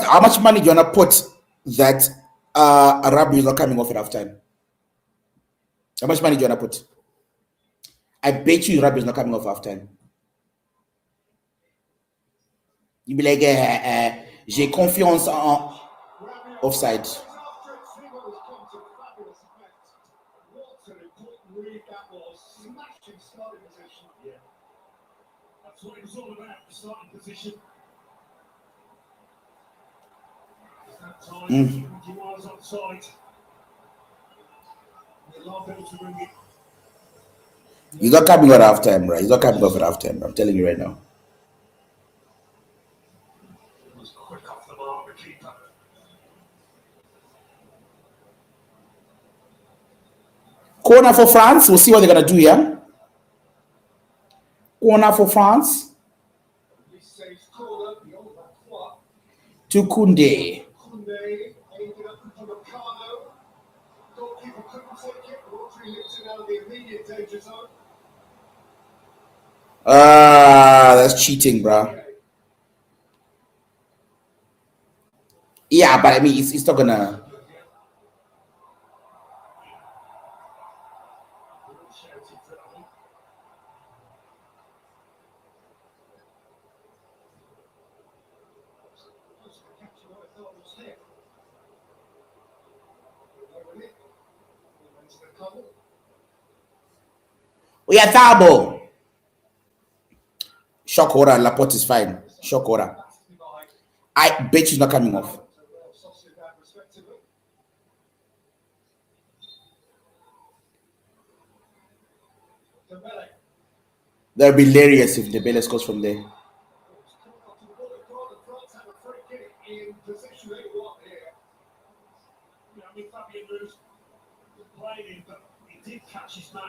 how much money do you wanna put that Rabiot is not coming off at halftime? How much money do you wanna put? I bet you Rabiot is not coming off halftime. You'd be like, j'ai confiance en offside.
That's what it was all about, the starting position. That time, 20 miles outside. The long ball to bring it.
He's not coming off at halftime, right? He's not coming off at halftime. I'm telling you right now.
It was quick off the mark, the keeper.
Corner for France. We'll see what they're gonna do here. Corner for France. To Kunde. That's cheating, bro. Yeah, but I mean, it's not gonna. We are Thabo. Shock order. Laporte is fine. Shock order. I bet she's not coming off. That'll be hilarious if Dembele scores from there.
He did catch his man.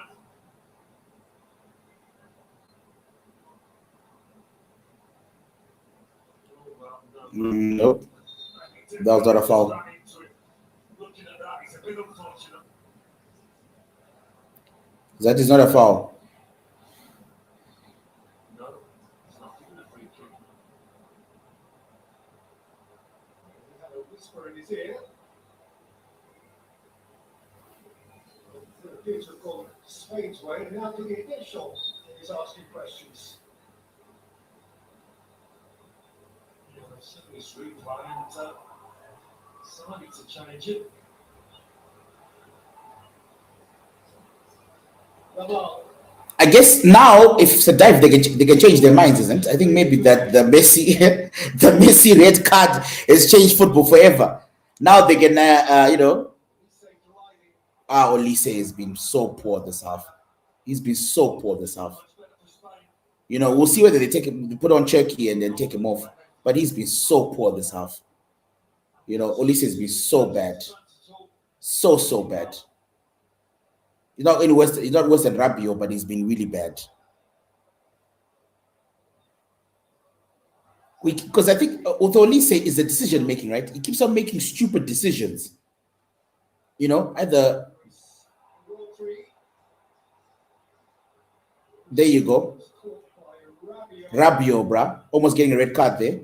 Nope. That was not a foul.
Looking at that, it's a bit unfortunate.
That is not a foul.
No, it's not even a free kick. He had a whisper in his ear. The kids have gone Spain's way, and now the initial is asking questions. Certainly sweet play and decided to change it.
I guess now, if it's a dive, they can change their minds, isn't it? I think maybe that the Messi the Messi red card has changed football forever. Now they can, Olise has been so poor this half. He's been so poor this half. We'll see whether they put on Turkey and then take him off. But he's been so poor this half. Olise has been so bad. So bad. He's not worse than Rabiot, but he's been really bad. Because I think with Olise is the decision making, right? He keeps on making stupid decisions. Either. There you go. Rabiot, bruh. Almost getting a red card there.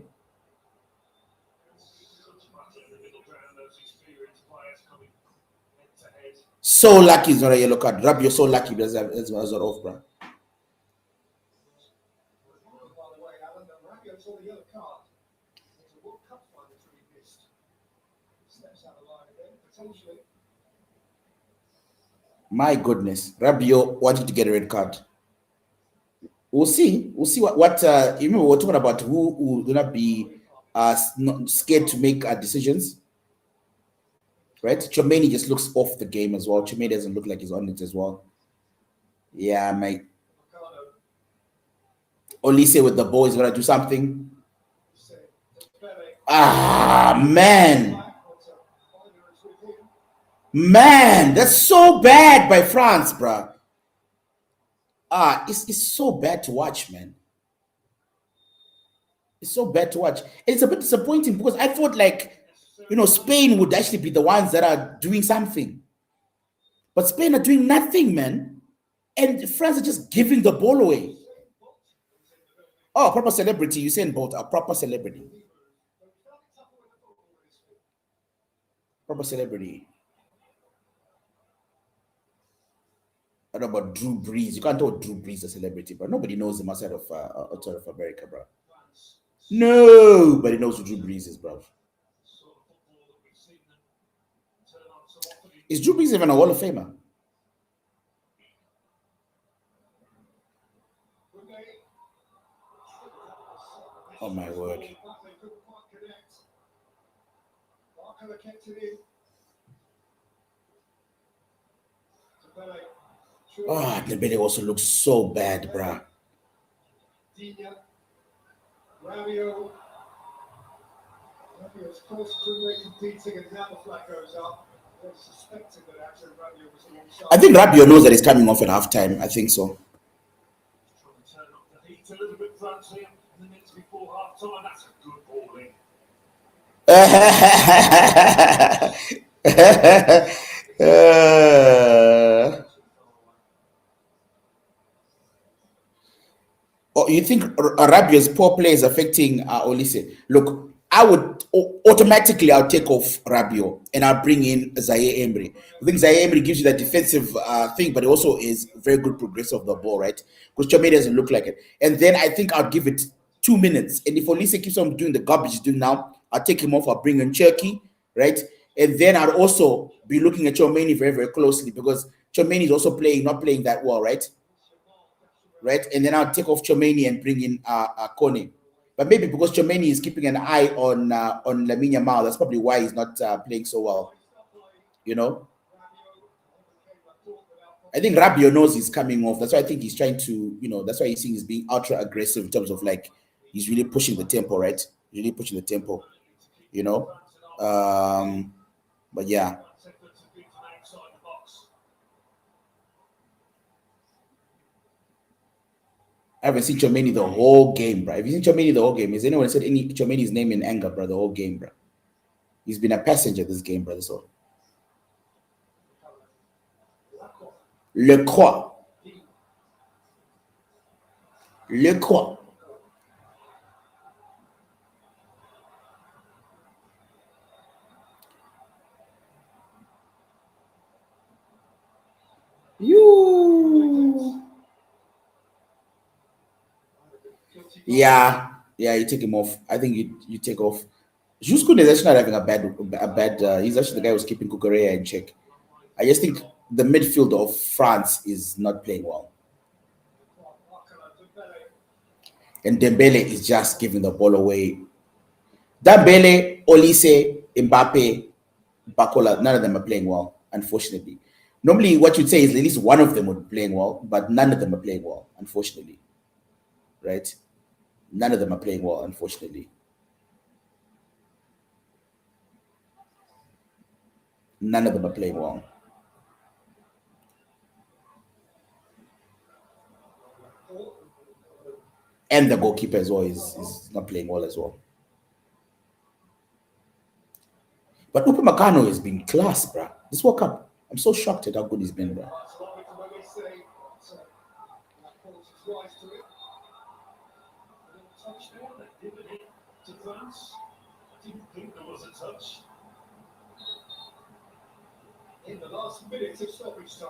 So lucky it's not a yellow card. Rabiot so lucky because it's not off, bro. My goodness, Rabiot wanted to get a red card. We'll see. We'll see what you remember we're talking about who gonna be not scared to make decisions. Right? Chomeni just looks off the game as well. Chomeni doesn't look like he's on it as well. Yeah, mate. Olise with the ball is gonna do something. Man. Man, that's so bad by France, bro. It's so bad to watch, man. It's so bad to watch. And it's a bit disappointing because I thought Spain would actually be the ones that are doing something. But Spain are doing nothing, man. And France are just giving the ball away. Oh, proper celebrity. You saying both a proper celebrity. Proper celebrity. I don't know about Drew Brees. You can't tell Drew Brees a celebrity, but nobody knows him outside of America, bro. Nobody knows who Drew Brees is, bro. Is Drew Brees even a Hall of Famer? Oh my word. Oh, the belly also looks so bad, bruh. I think Rabiot knows that he's coming off at halftime. I think so.
A little bit France here in the minutes before half time. That's a good ball in. Oh, you think Rabiot's poor play is affecting Olise? Look, I would automatically I'll take off Rabiot and I'll bring in Zaire Emery. I think Zaire Emery gives you that defensive thing, but it also is very good progress of the ball, right? Because Chome doesn't look like it. And then I think I'll give it 2 minutes. And if Olise keeps on doing the garbage he's doing now, I'll take him off. I'll bring in Cherky, right? And then I'll also be looking at Chomeni very, very closely because Chomeni is also not playing that well, right? Right, and then I'll take off Chomeni and bring in Kone. But maybe because Chomeni is keeping an eye on Lamine Yamal, that's probably why he's not playing so well. You know, I think Rabiot knows he's coming off. That's why I think he's trying to, that's why he's seeing he's being ultra aggressive in terms of like he's really pushing the tempo, right? Really pushing the tempo, you know. But yeah. I haven't seen Chomeni the whole game, bro. Have you seen Chomeni the whole game? Has anyone said any Chomeni's name in anger, bro? The whole game, bro. He's been a passenger this game, brother. So Le Croix. Le Croix. You. Yeah, you take him off. I think you take off. Juskun is actually not having a bad. He's actually the guy who's keeping Kukurea in check. I just think the midfield of France is not playing well. And Dembele is just giving the ball away. Dembele, Olise, Mbappe, Bakola, none of them are playing well, unfortunately. Normally, what you'd say is at least one of them would be playing well, but none of them are playing well, unfortunately. Right? None of them are playing well, unfortunately. None of them are playing well. And the goalkeeper as well is not playing well as well. But Upamecano has been class, bro. This World Cup, I'm so shocked at how good he's been, bro. In the last minute of stoppage time.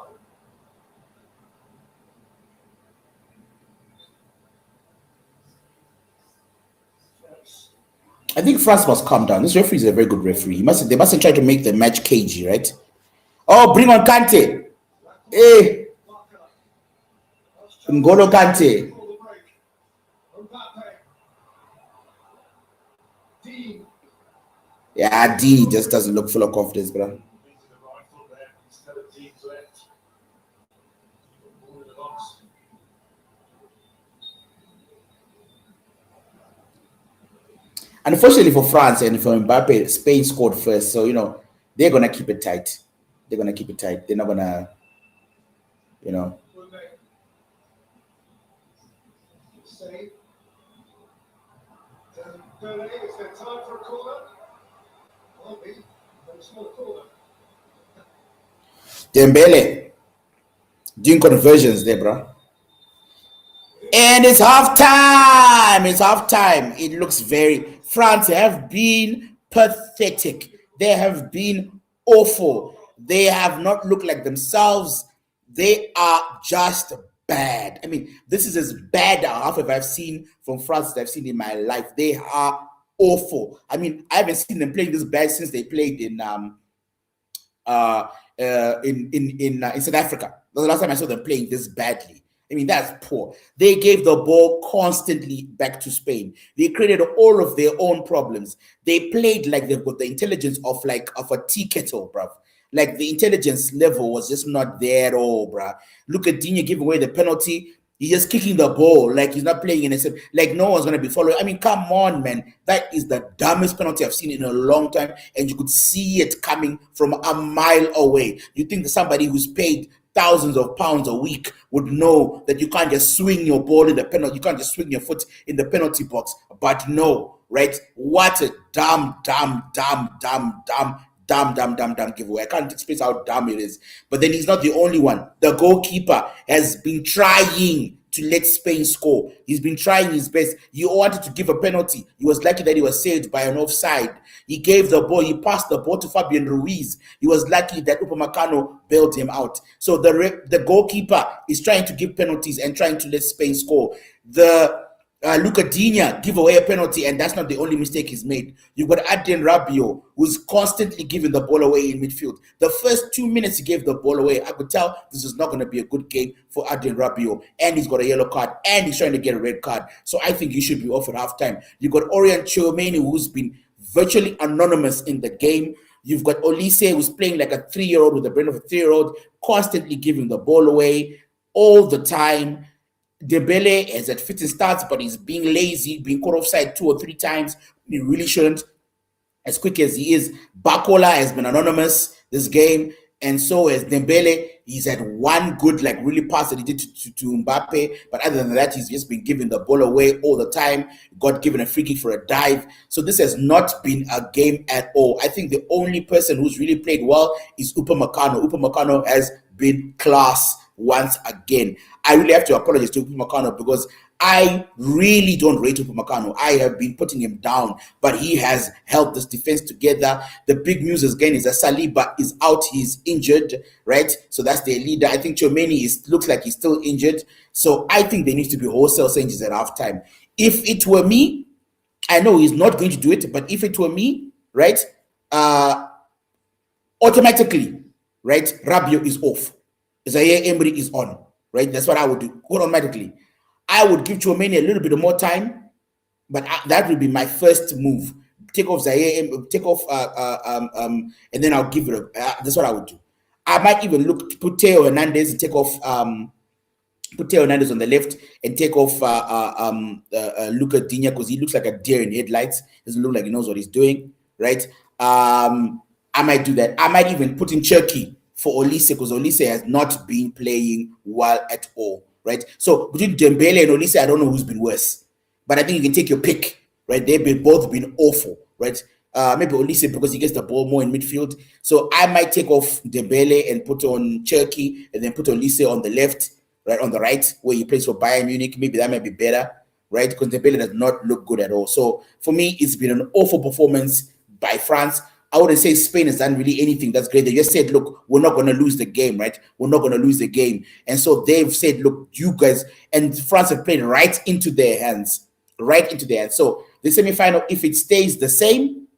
I think France must calm down. This referee is a very good referee. They mustn't try to make the match cagey, right? Oh, bring on Kante. Hey. N'Golo Kante. Yeah, D just doesn't look full of confidence, bro. Unfortunately for France and for Mbappe, Spain scored first. So, they're going to keep it tight. They're going to keep it tight. They're not going to,
Is there time for a corner? Might be. A small corner.
Dembele doing conversions there, bro. And it's halftime. It's halftime. It looks very. France have been pathetic. They have been awful. They have not looked like themselves. They are just bad. I mean, this is as bad a half as I've seen from France as I've seen in my life. They are awful. I mean, I haven't seen them playing this bad since they played in South Africa. That was the last time I saw them playing this badly. I mean, that's poor. They gave the ball constantly back to Spain. They created all of their own problems. They played like they've got the intelligence of a tea kettle, bruv. Like the intelligence level was just not there at all, bruh. Look at Digne giving away the penalty. He's just kicking the ball like he's not playing in a set. Like no one's gonna be following. I mean, come on, man. That is the dumbest penalty I've seen in a long time, and you could see it coming from a mile away. You think that somebody who's paid thousands of pounds a week would know that you can't just swing your ball in the penalty, you can't just swing your foot in the penalty box. But no, right? What a dumb giveaway. I can't express how dumb it is. But then he's not the only one. The goalkeeper has been trying to let Spain score. He's been trying his best. He wanted to give a penalty. He was lucky that he was saved by an offside. He gave the ball. He passed the ball to Fabian Ruiz. He was lucky that Upamecano bailed him out. So the goalkeeper is trying to give penalties and trying to let Spain score. Luca Digne give away a penalty, and that's not the only mistake he's made. You've got Adrien Rabiot, who's constantly giving the ball away in midfield. The first 2 minutes he gave the ball away, I could tell this is not going to be a good game for Adrien Rabiot. And he's got a yellow card, and he's trying to get a red card. So I think he should be off at halftime. You've got Orient Tchouameni, who's been virtually anonymous in the game. You've got Olise, who's playing like a 3-year-old with the brain of a 3-year-old, constantly giving the ball away all the time. Dembele is at fitting starts, but he's being lazy, being caught offside 2 or 3 times. He really shouldn't, as quick as he is. Bakola has been anonymous this game, and so has Dembele. He's had one good, like, really pass that he did to Mbappe, but other than that, he's just been giving the ball away all the time. Got given a free kick for a dive. So this has not been a game at all. I think the only person who's really played well is Upamecano. Upamecano has been class once again. I really have to apologize to Upamecano because I really don't rate Upamecano. I have been putting him down, but he has held this defense together. The big news again is that Saliba is out. He's injured, right? So that's their leader. I think Tchouameni looks like he's still injured. So I think there needs to be wholesale changes at halftime. If it were me, I know he's not going to do it, but if it were me, right, automatically, right, Rabiot is off. Zaire Emery is on, right? That's what I would do automatically. I would give Tchouameni a little bit more time, but that would be my first move. Take off Zaire, take off, and then I'll give it. That's what I would do. I might even put Theo Hernandez and take off. Put Theo Hernandez on the left and take off Luca Digne because he looks like a deer in headlights. Doesn't look like he knows what he's doing, right? I might do that. I might even put in Cherki for Olise because Olise has not been playing well at all, right? So between Dembele and Olise, I don't know who's been worse, but I think you can take your pick, right? They've both been awful, right? Maybe Olise because he gets the ball more in midfield. So I might take off Dembele and put on Cherki and then put Olise on the left, right, on the right, where he plays for Bayern Munich. Maybe that might be better, right? Because Dembele does not look good at all. So for me, it's been an awful performance by France. I wouldn't say Spain has done really anything that's great. They just said, look, we're not going to lose the game, right? We're not going to lose the game. And so they've said, look, you guys, and France have played right into their hands, right into their hands. So the semifinal, if it stays the same,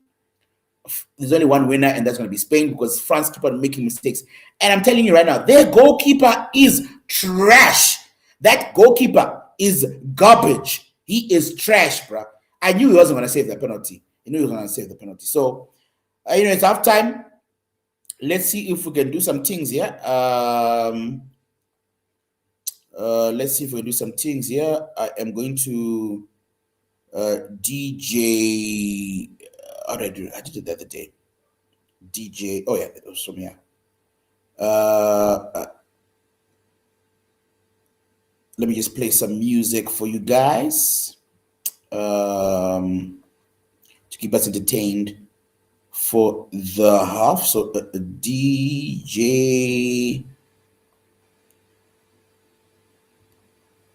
there's only one winner, and that's going to be Spain because France keep on making mistakes. And I'm telling you right now, their goalkeeper is trash. That goalkeeper is garbage. He is trash, bro. I knew he wasn't going to save the penalty. I knew he was going to save the penalty. So, it's half time. Let's see if we can do some things here. Let's see if we can do some things here. I am going to DJ. How did I do it? I did it the other day. DJ. Oh yeah, it was from here. Let me just play some music for you guys to keep us entertained for the half. So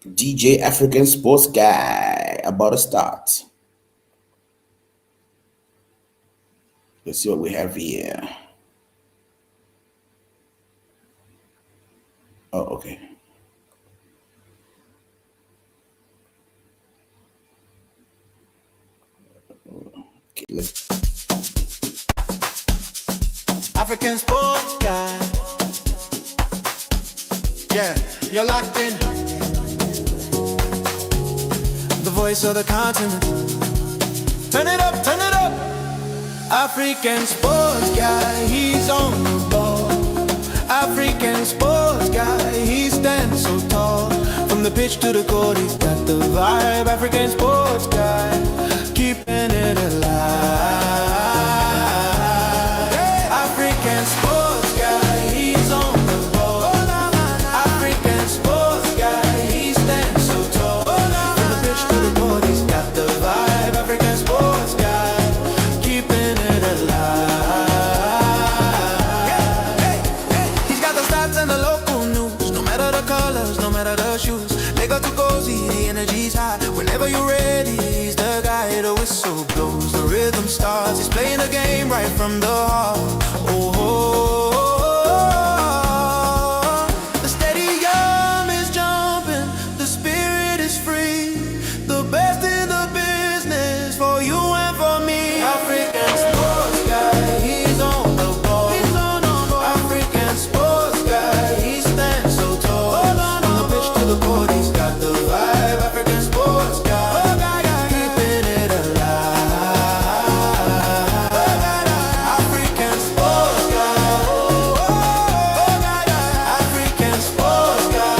DJ African Sports Guy about to start. Let's see what we have here. Oh, okay. Okay, let's.
African sports guy. Yeah, you're locked in. The voice of the continent. Turn it up, turn it up. African sports guy, he's on the ball. African sports guy, he stands so tall. From the pitch to the court, he's got the vibe. African sports guy, keeping it alive. African sports guy, he's on the ball. African sports guy, he stands so tall. From the pitch to the court, he's got the vibe. African sports guy, keeping it alive. He's got the stats and the local news. No matter the colors, no matter the shoes. They got to go see the energy's high. Whenever you're ready, he's the guy. The whistle blows, the rhythm starts. He's playing the game right from the heart. Oh, oh, oh. The stadium is jumping, the spirit is free. The best in the business for you and for me. African sports guy, he's on the ball. African sports guy, he stands so tall. From the pitch to the court, he's got the vibe. African sports guy, keeping it alive. African sports guy, African sports guy,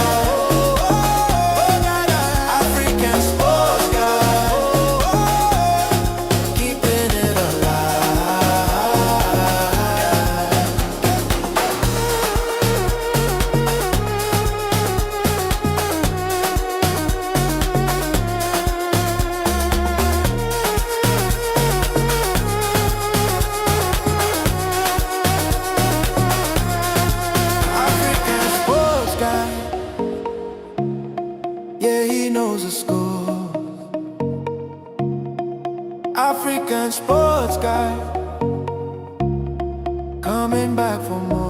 African sports guy, keeping it African sports guy, yeah, he knows the score. African sports guy, coming back for more.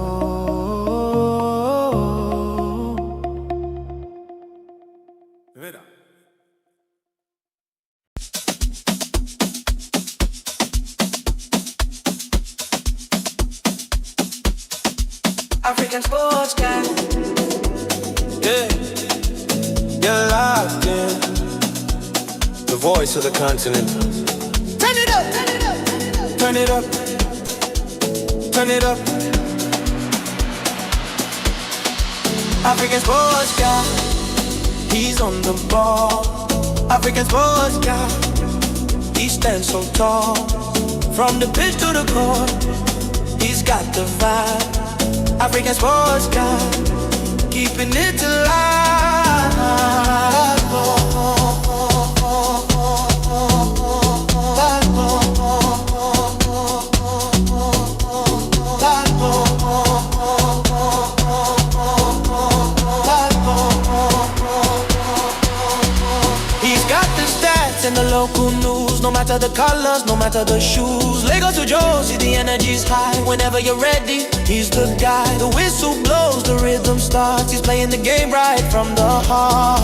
African sports guy, yeah, you're locked in.
The voice of the continent.
Turn it up, turn it up, turn it up. African sports guy, he's on the ball. African sports guy, he stands so tall. From the pitch to the court, he's got the vibe. African sports guy, keeping it alive. He's got the stats and the local news. No matter the colors, no matter the shoes. Lagos to Josie, the energy's high. Whenever you're ready, he's the guy. The whistle blows, the rhythm starts. He's playing the game right from the heart.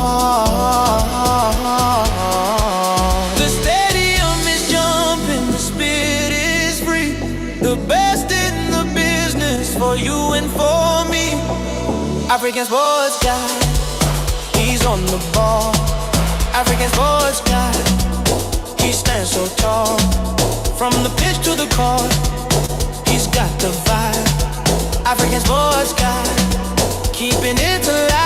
The stadium is jumping, the spirit is free. The best in the business for you and for me. African sports guy, he's on the ball. African sports guy, he stands so tall. From the pitch to the court, he's got the vibe. African sports guy, keeping it alive.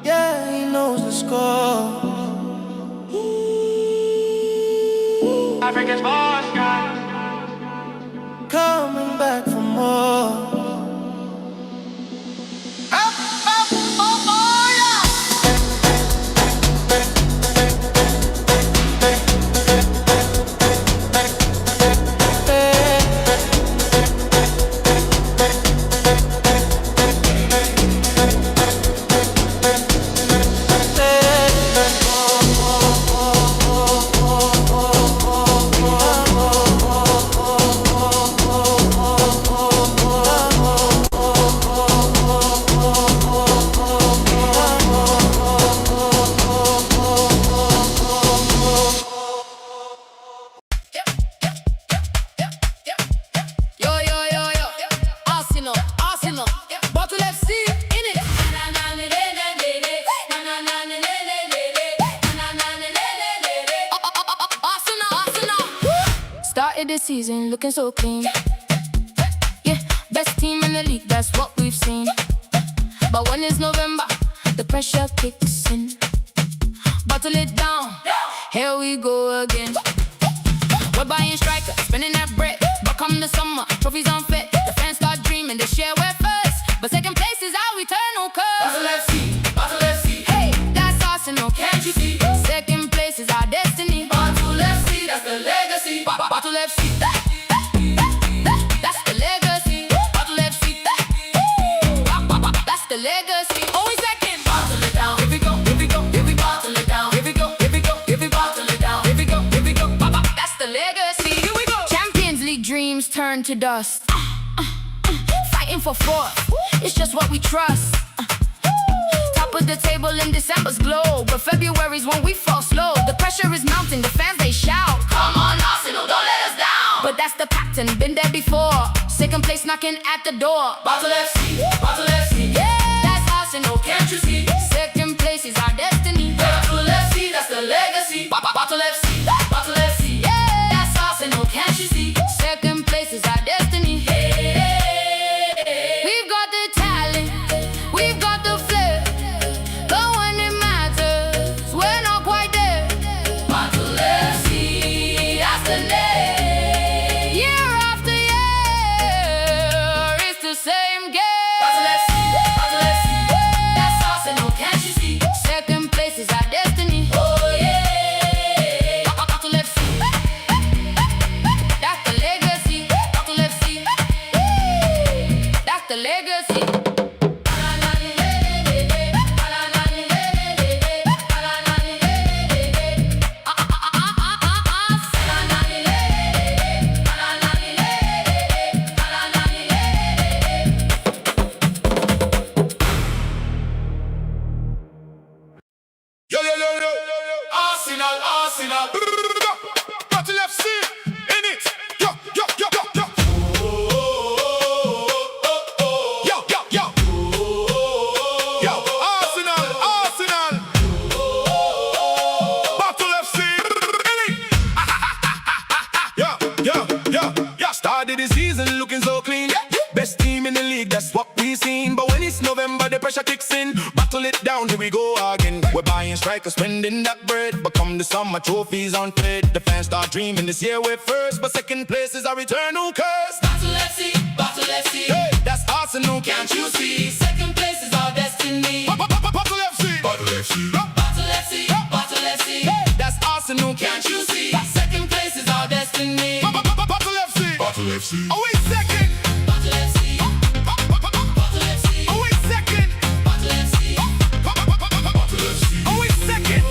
Yeah, he knows the score.
Started the season looking so clean. Yeah, best team in the league, that's what we've seen. But when it's November, the pressure kicks in. Bottle it down, here we go again. We're buying strikers, spending that bread. But come the summer, trophies unfit. The fans start dreaming, this year we're first. But second place is our eternal curse.
Bottle FC, Bottle FC.
Hey, that's Arsenal, can't you see? Second place is our destiny.
Bottle FC, that's the legacy.
Bottle FC, that's the legacy. Bottle FC, that's the legacy. Always second.
Bottle it down.
Here we go, here we go, here we go.
Bottle it down.
Here we go, here we go, here we go.
Bottle it down.
Here we go, here we go. That's the legacy. Here we go. Champions League dreams turn to dust. Fighting for fourth, it's just what we trust. Top of the table in December's glow, but February's when we fall slow. The pressure is mounting, the fans they shout.
Come on, Arsenal, don't let us down.
But that's the pattern, been there before. Second place knocking at the door.
Bottle FC, Bottle FC.
Yeah, that's Arsenal,
Can't you see?
second place is our destiny.
Bottle FC, that's the legacy. Bottle FC, Bottle FC.
Yeah,
That's Arsenal, can't you see?
second place is our destiny. We've got the talent, we've got the flair, but when it matters, we're not quite there.
Bottle FC, that's the name.
Year after year, it's the same game.
Bottle FC, that's Arsenal, can't you see?
Second place is our destiny.
Oh yeah.
Bottle FC, that's the legacy. Bottle FC, that's the legacy.
Yo, Arsenal, Arsenal. Bottle FC, in it. Yo. Yo, Arsenal, Arsenal. Bottle FC, in it. Yo. Started the season looking so clean. Best team in the league, that's what we seen. But when it's November, the pressure kicks in. Battle it down, here we go again. We're buying strikers, spending that bread. But come the summer, trophies unfit. The fans start dreaming, this year we're first. But second place is our eternal curse.
Bottle FC, Bottle FC.
Hey, that's Arsenal,
Can't you see? Second place is our destiny.
Bottle FC.
Bottle FC, Bottle FC.
That's Arsenal,
Can't you see? Second place is our destiny.
Bottle FC. Oh, wait, second.
Bottle FC, Bottle FC.
Oh, wait, second.
Bottle FC,
Oh, wait, second.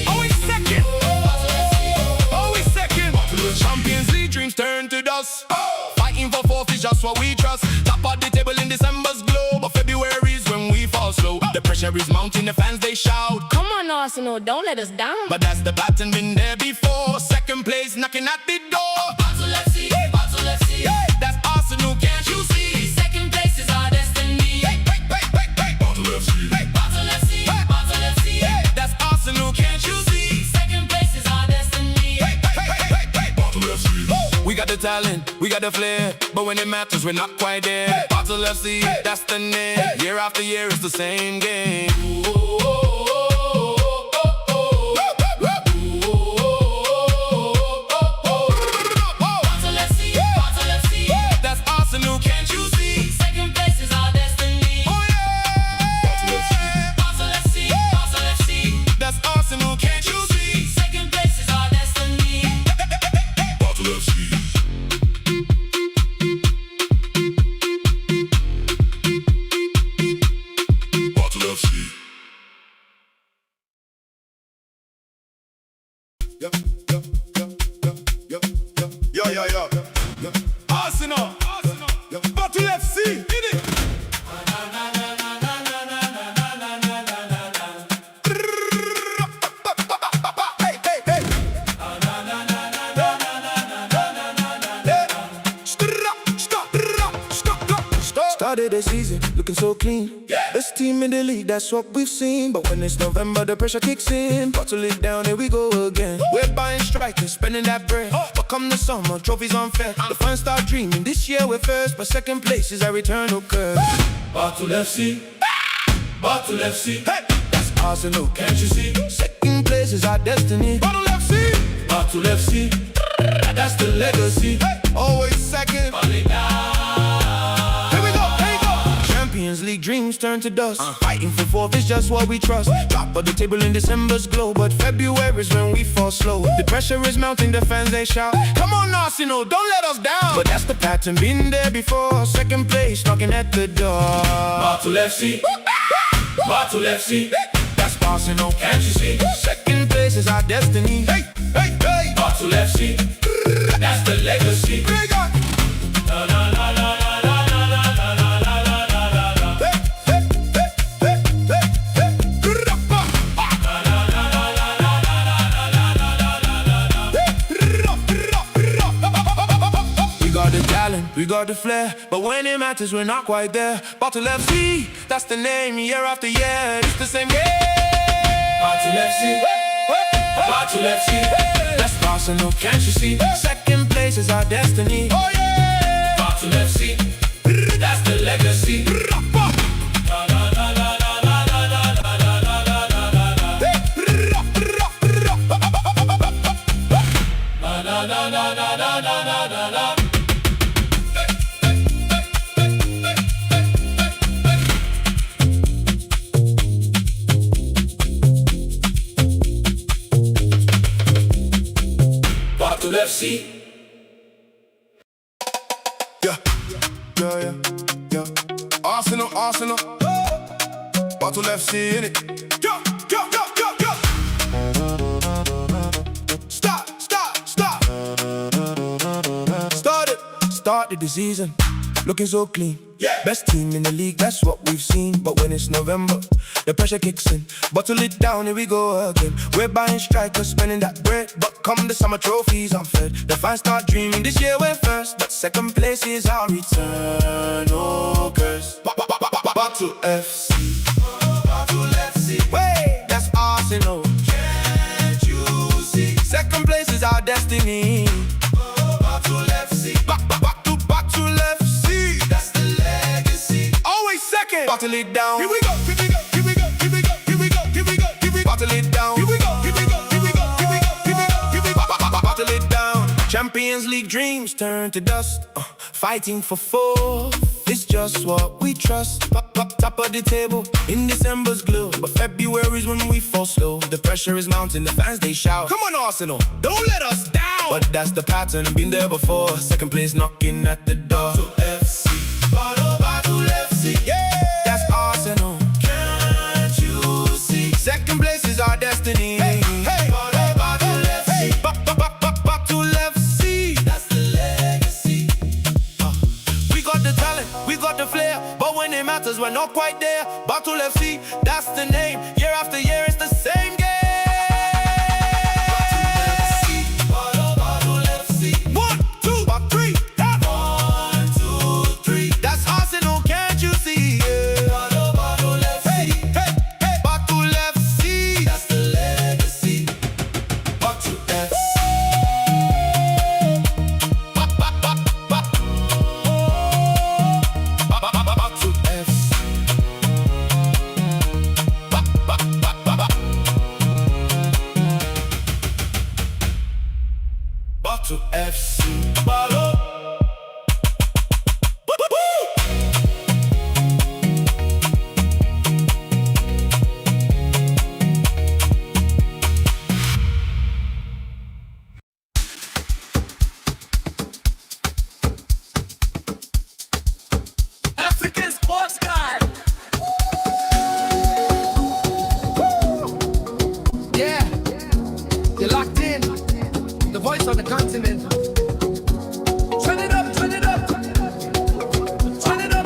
Oh, wait, second. Oh, wait, second. Champions League dreams turn to dust. Fighting for fourth is just what we trust. Top of the table in December's glow, but February's when we fall slow. The pressure is mounting, the fans they shout.
Come on, Arsenal, don't let us down.
But that's the pattern, been there before. Second place knocking at the door.
Bottle FC, Bottle FC.
That's Arsenal, can't you see?
Second place is our destiny.
Bottle FC.
Bottle FC, Bottle FC.
That's Arsenal, can't you see?
Second place is our destiny.
We got the talent, we got the flair, but when it matters, we're not quite there. Bottle FC, that's the name. Year after year, it's the same game.
Bottle FC, Bottle FC.
That's Arsenal, can't you see?
Second place is our destiny.
Oh yeah!
Bottle FC, Bottle FC.
That's Arsenal, can't you see?
Second place is our destiny.
Bottle FC. Bottle FC. Yo. Arsenal. Bottle FC. In it. Hey. Started the season looking so clean. Best Best team in the league, that's what we've seen. But when it's November, the pressure kicks in. Bottle it down, here we go again. We're buying strikers, spending that bread. But come the summer, trophies unfair. The fans start dreaming, this year we're first. But second place is our eternal curse.
Bottle FC, Bottle FC,
Hey, that's Arsenal, can't you see? Second place is our destiny.
Bottle FC, Bottle FC, that's the legacy.
Hey, always second.
Here we go, here we go.
Champions League dreams turn to dust. Fighting for fourth is just what we trust. Top of the table in December's glow, but February's when we fall slow. The pressure is mounting, the fans they shout, come on Arsenal, don't let us down. But that's the pattern, been there before. Second place knocking at the door.
Bottle FC, Bottle FC,
That's Arsenal,
can't you see?
second place is our destiny.
Hey, hey, hey. Bottle FC, that's the legacy. La, la, la, la, la, la, la, la, la, la, la, la, la.
We got the talent, we got the flair, but when it matters, we're not quite there. Bottle FC, that's the name, year after year, it's the same game.
Bottle FC, Bottle FC,
That's Arsenal, can't you see? Second place is our destiny.
oh yeah. Bottle FC, that's the legacy. La, la, la, la, la, la, la, la, la, la, la, la, la, la. La, la, la, la, la, la, la, la, la. Bottle FC.
Yeah, yeah, yeah, yeah. Arsenal, Arsenal. Bottle FC in it.
Go, go, go, go, go.
Stop, stop, stop. Started the season, looking so clean.
Yeah.
Best team in the league, that's what we've seen. But when it's November, the pressure kicks in. Bottle it down, here we go again. We're buying strikers, spending that bread. But come the summer, trophies unfed. The fans start dreaming, this year we're first. But second place is our eternal curse. Bottle FC.
Bottle FC,
Wait, that's Arsenal.
can't you see?
Second place is our destiny.
Bottle FC,
Bottle FC.
that's the legacy.
Always second. Bottle it down.
Here we go, here we go, here we go, here we go, here we go, here we go, here we go.
Bottle it down.
Here we go, here we go, here we go, here we go, here we go, here we go.
Bottle it down. Champions League dreams turn to dust. Fighting for fourth, it's just what we trust. Top of the table in December's glow, but February's when we fall slow. The pressure is mounting, the fans they shout, come on Arsenal, don't let us down. But that's the pattern, been there before. Second place knocking at the door.
FC, Bottle FC,
Yeah, that's Arsenal.
can't you see?
Second place is our destiny.
Hey, Bottle FC,
Bottle FC.
that's the legacy.
We got the talent, we got the flair, but when it matters, we're not quite there. Bottle FC, that's the name. Year after year, it's the same game.
Bottle FC,
1, 2, 3, yeah.
1, 2, 3.
That's Arsenal, can't you see? Yeah.
Bottle FC,
Hey, Bottle FC.
that's the legacy.
Bottle FC. Bottle FC. Bottle FC.
Bottle. African sports guy.
Yeah, you're locked in. The voice on the continent. Turn it up, turn it up. Turn it up.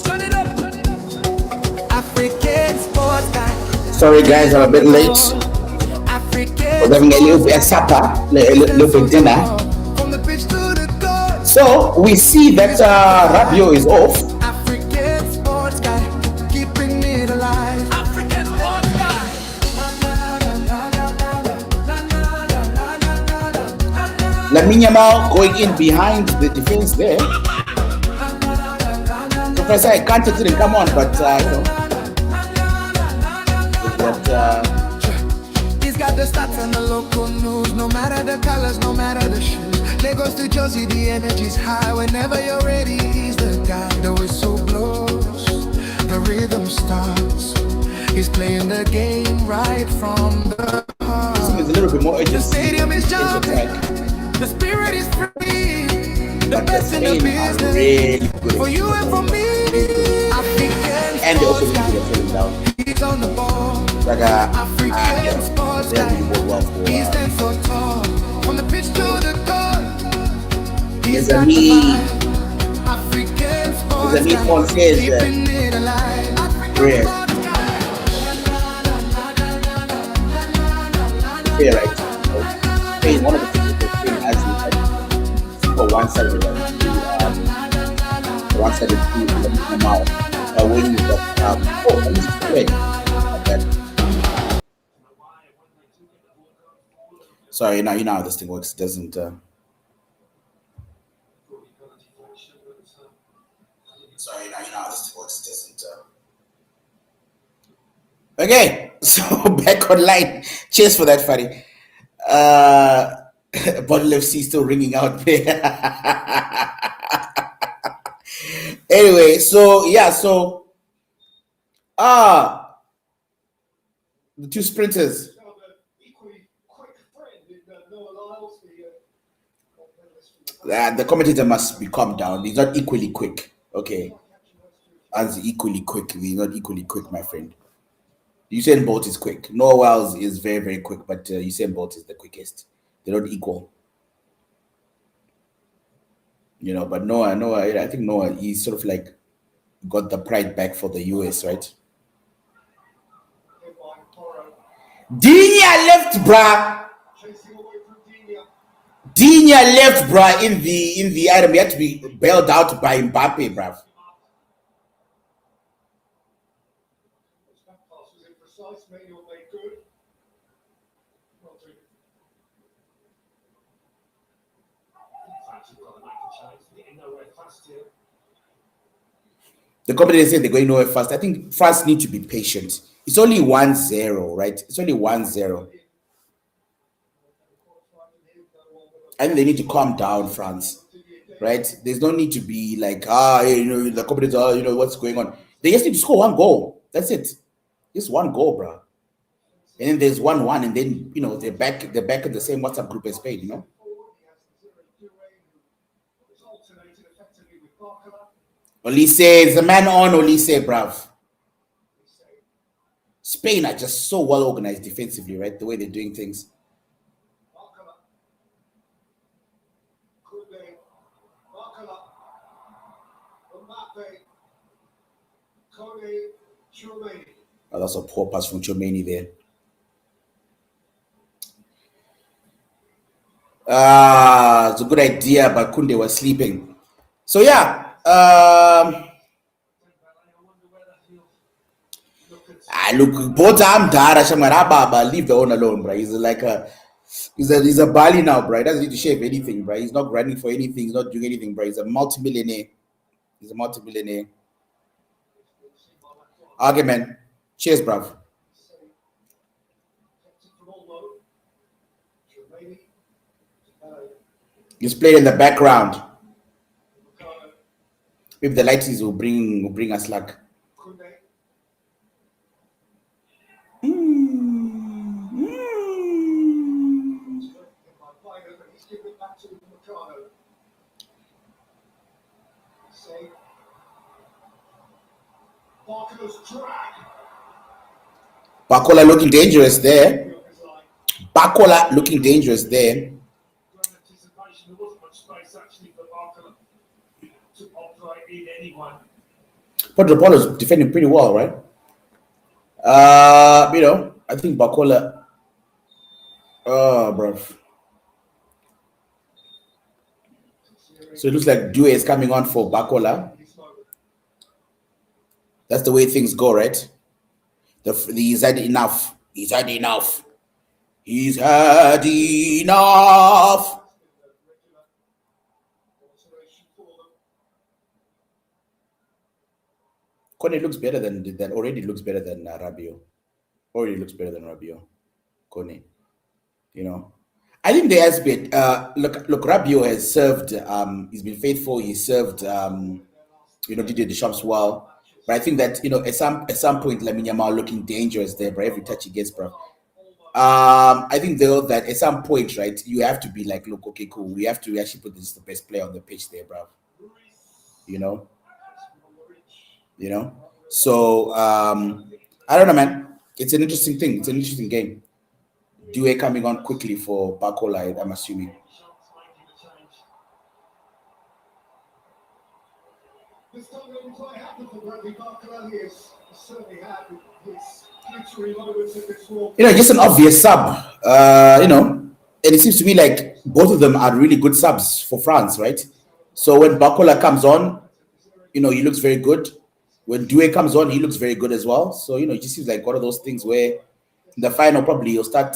Turn it up. African sports guy.
Sorry guys, I'm a bit late.
African.
We're having a little bit of supper, a little bit of dinner.
From the pitch to the court.
So we see that Rabiot is off.
African sports guy.
Lamine Yamal going in behind the defense there. Professor, I can't didn't come on, but you know.
He's got the stats and the local news. No matter the colors, no matter the shoes. Lagos to Jersey, the energy's high. Whenever you're ready, he's the guy. The whistle blows, the rhythm starts. He's playing the game right from the heart.
This is a little bit more urgent.
The stadium is jumping. The spirit is free. The best in the business.
Really good
for you and for me. African
and the opposite
sports
is falling down.
He's on the ball.
Like
African sports guy. He stands so tall. From the pitch to the court. He's got the vibe. African sports guy. Keeping it alive. African sports guy.
Yeah, right. Spain, one of the things that Spain has is like for one side of the one side of the mouth. When you got let me just play. Okay. Sorry, now you know how this thing works. It doesn't sorry, now you know how this thing works. It doesn't okay, so back online. Cheers for that, Fadi. Bottle FC still ringing out there. Anyway, so yeah, so the two sprinters. The commentator must be calmed down. He's not equally quick. Okay. As equally quick. He's not equally quick, my friend. Usain Bolt is quick. Noah Wiles is very, very quick, but Usain Bolt is the quickest. They're not equal. You know, but Noah, I think Noah, he's sort of like got the pride back for the US, right? Dinya left, bruh. Dinya left, bruh, in the item. He had to be bailed out by Mbappe, bruv. The company said they're going nowhere fast. I think France need to be patient. It's only 1-0, right? It's only 1-0. I think they need to calm down, France, right? There's no need to be like, you know, the companies are, you know, what's going on. They just need to score one goal. That's it. Just one goal, bro. And then there's 1-1, and then, you know, they're back in the same WhatsApp group as Spain, you know? Olise is the man on Olise, bruv. Spain are just so well organized defensively, right? The way they're doing things. Oh, that's a poor pass from Chomeni there. It's a good idea, but Kunde was sleeping. So yeah. Look, both Dara Shamarababa, leave the owner alone, bro. He's like he's a Bali now, bro. He doesn't need to shave anything, bro. He's not running for anything, he's not doing anything, bro. He's a multi-millionaire. Okay, man. Cheers, bruv. He's played in the background. Maybe the lights will bring us luck. Bakola looking dangerous there. But the ball is defending pretty well, right? You know, I think Bakola. Bro. So it looks like Due is coming on for Bakola. That's the way things go, right? He's had enough. Kone looks better than that. Already looks better than Rabiot. Already looks better than Rabiot. Kone, you know. I think there has been look Rabiot has served he's been faithful, he served Didier Deschamps well. But I think that at some point Lamine Yamal looking dangerous there, bro. Every touch he gets, bro. I think though that at some point, right, you have to be like, look, okay, cool. We have to actually put this the best player on the pitch there, bro. You know? So I don't know, man. It's an interesting thing. It's an interesting game. Due coming on quickly for Bakola, I'm assuming.
This time when play happened for Bradley Barker, he has certainly had his glittering moments at this World Cup.
Just an obvious sub. And it seems to me like both of them are really good subs for France, right? So when Bakola comes on, he looks very good. When Due comes on, he looks very good as well. So it just seems like one of those things where in the final probably you'll start.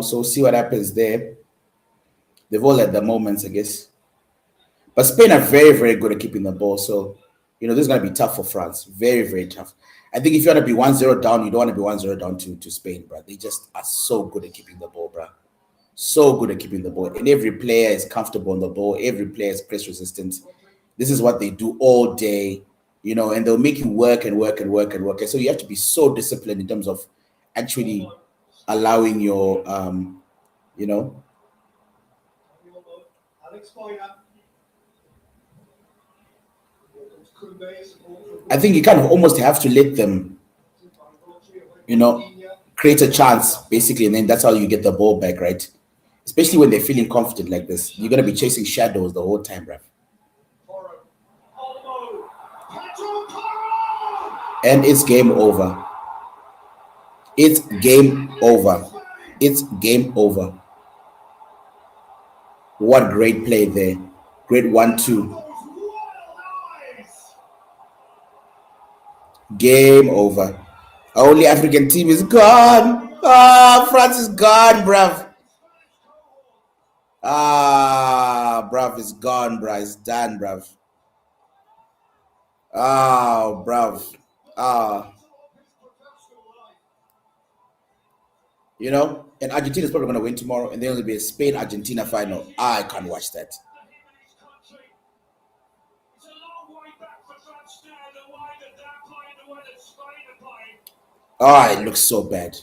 So see what happens there. They've all had the moments, I guess. But Spain are very, very good at keeping the ball. So, this is going to be tough for France. Very, very tough. I think if you want to be 1-0 down, you don't want to be 1-0 down to Spain, bro. They just are so good at keeping the ball, bro. So good at keeping the ball. And every player is comfortable on the ball. Every player is press resistant. This is what they do all day, and they'll make you work and work and work and work. And so you have to be so disciplined in terms of actually allowing your, I think you kind of almost have to let them, create a chance, basically, and then that's how you get the ball back, right? Especially when they're feeling confident like this. You're going to be chasing shadows the whole time, bro. And it's game over. It's game over. It's game over. What great play there. Great 1-2. Game over. Only African team is gone. France is gone, bruv. Bruv is gone, bruv. It's done, bruv. Bruv. And Argentina is probably going to win tomorrow, and then there'll be a Spain-Argentina final. I can't watch that. It looks so bad.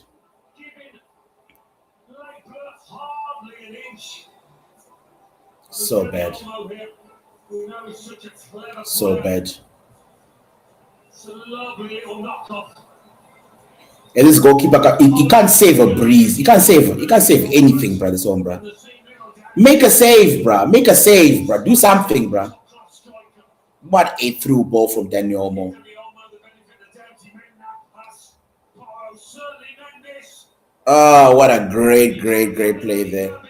So bad. So bad. And this goalkeeper, he can't save a breeze. He can't save anything, bro. This one, bro. Make a save, bro. Make a save, bro. Do something, bro. What a through ball from Daniel Olmo. Oh, what a great play there.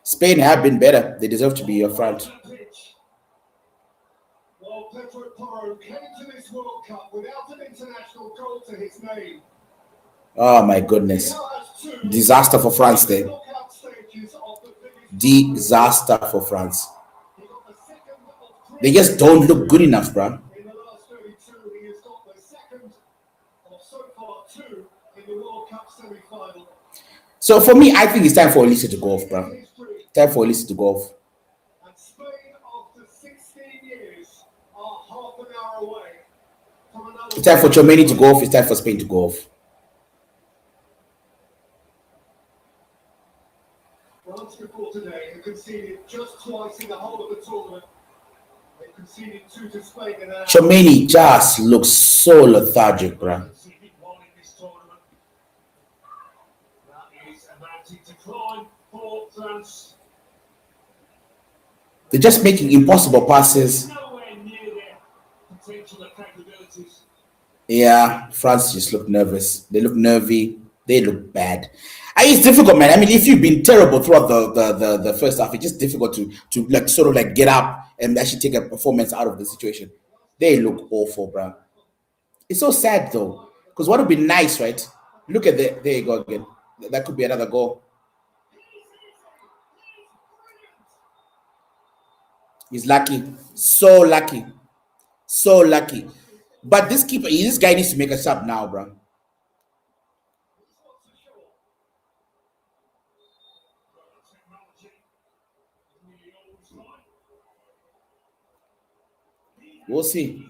Spain have been better. They deserve to be your front.
Well, Pedro Porro came to this World Cup without an international goal to his name.
Oh my goodness. Disaster for France there. Disaster for France. They just don't look good enough, bro.
In the last 32, he has got the second of so far 2 in the World Cup semi-final.
So for me, I think it's time for Olise to go off, bro. Time for Olise to go off.
And Spain, after 16 years, are half an hour away from another.
It's time for Chomeni to go off. It's time for Spain to go off.
France before today have conceded just twice in the whole of the tournament. They conceded 2 to Spain in an
Chomeni just looks so lethargic, bro.
That is a mounting decline for France.
They're just making impossible passes.
Nowhere near their potential and capabilities.
Yeah, France just look nervous. They look nervy. They look bad. It's difficult, man. I mean, if you've been terrible throughout the first half, it's just difficult to like sort of like get up and actually take a performance out of the situation. They look awful, bro. It's so sad though, because what would be nice, right? Look at there you go again. That could be another goal. He's lucky. So lucky. So lucky. But this keeper, this guy needs to make a sub now, bro. We'll see.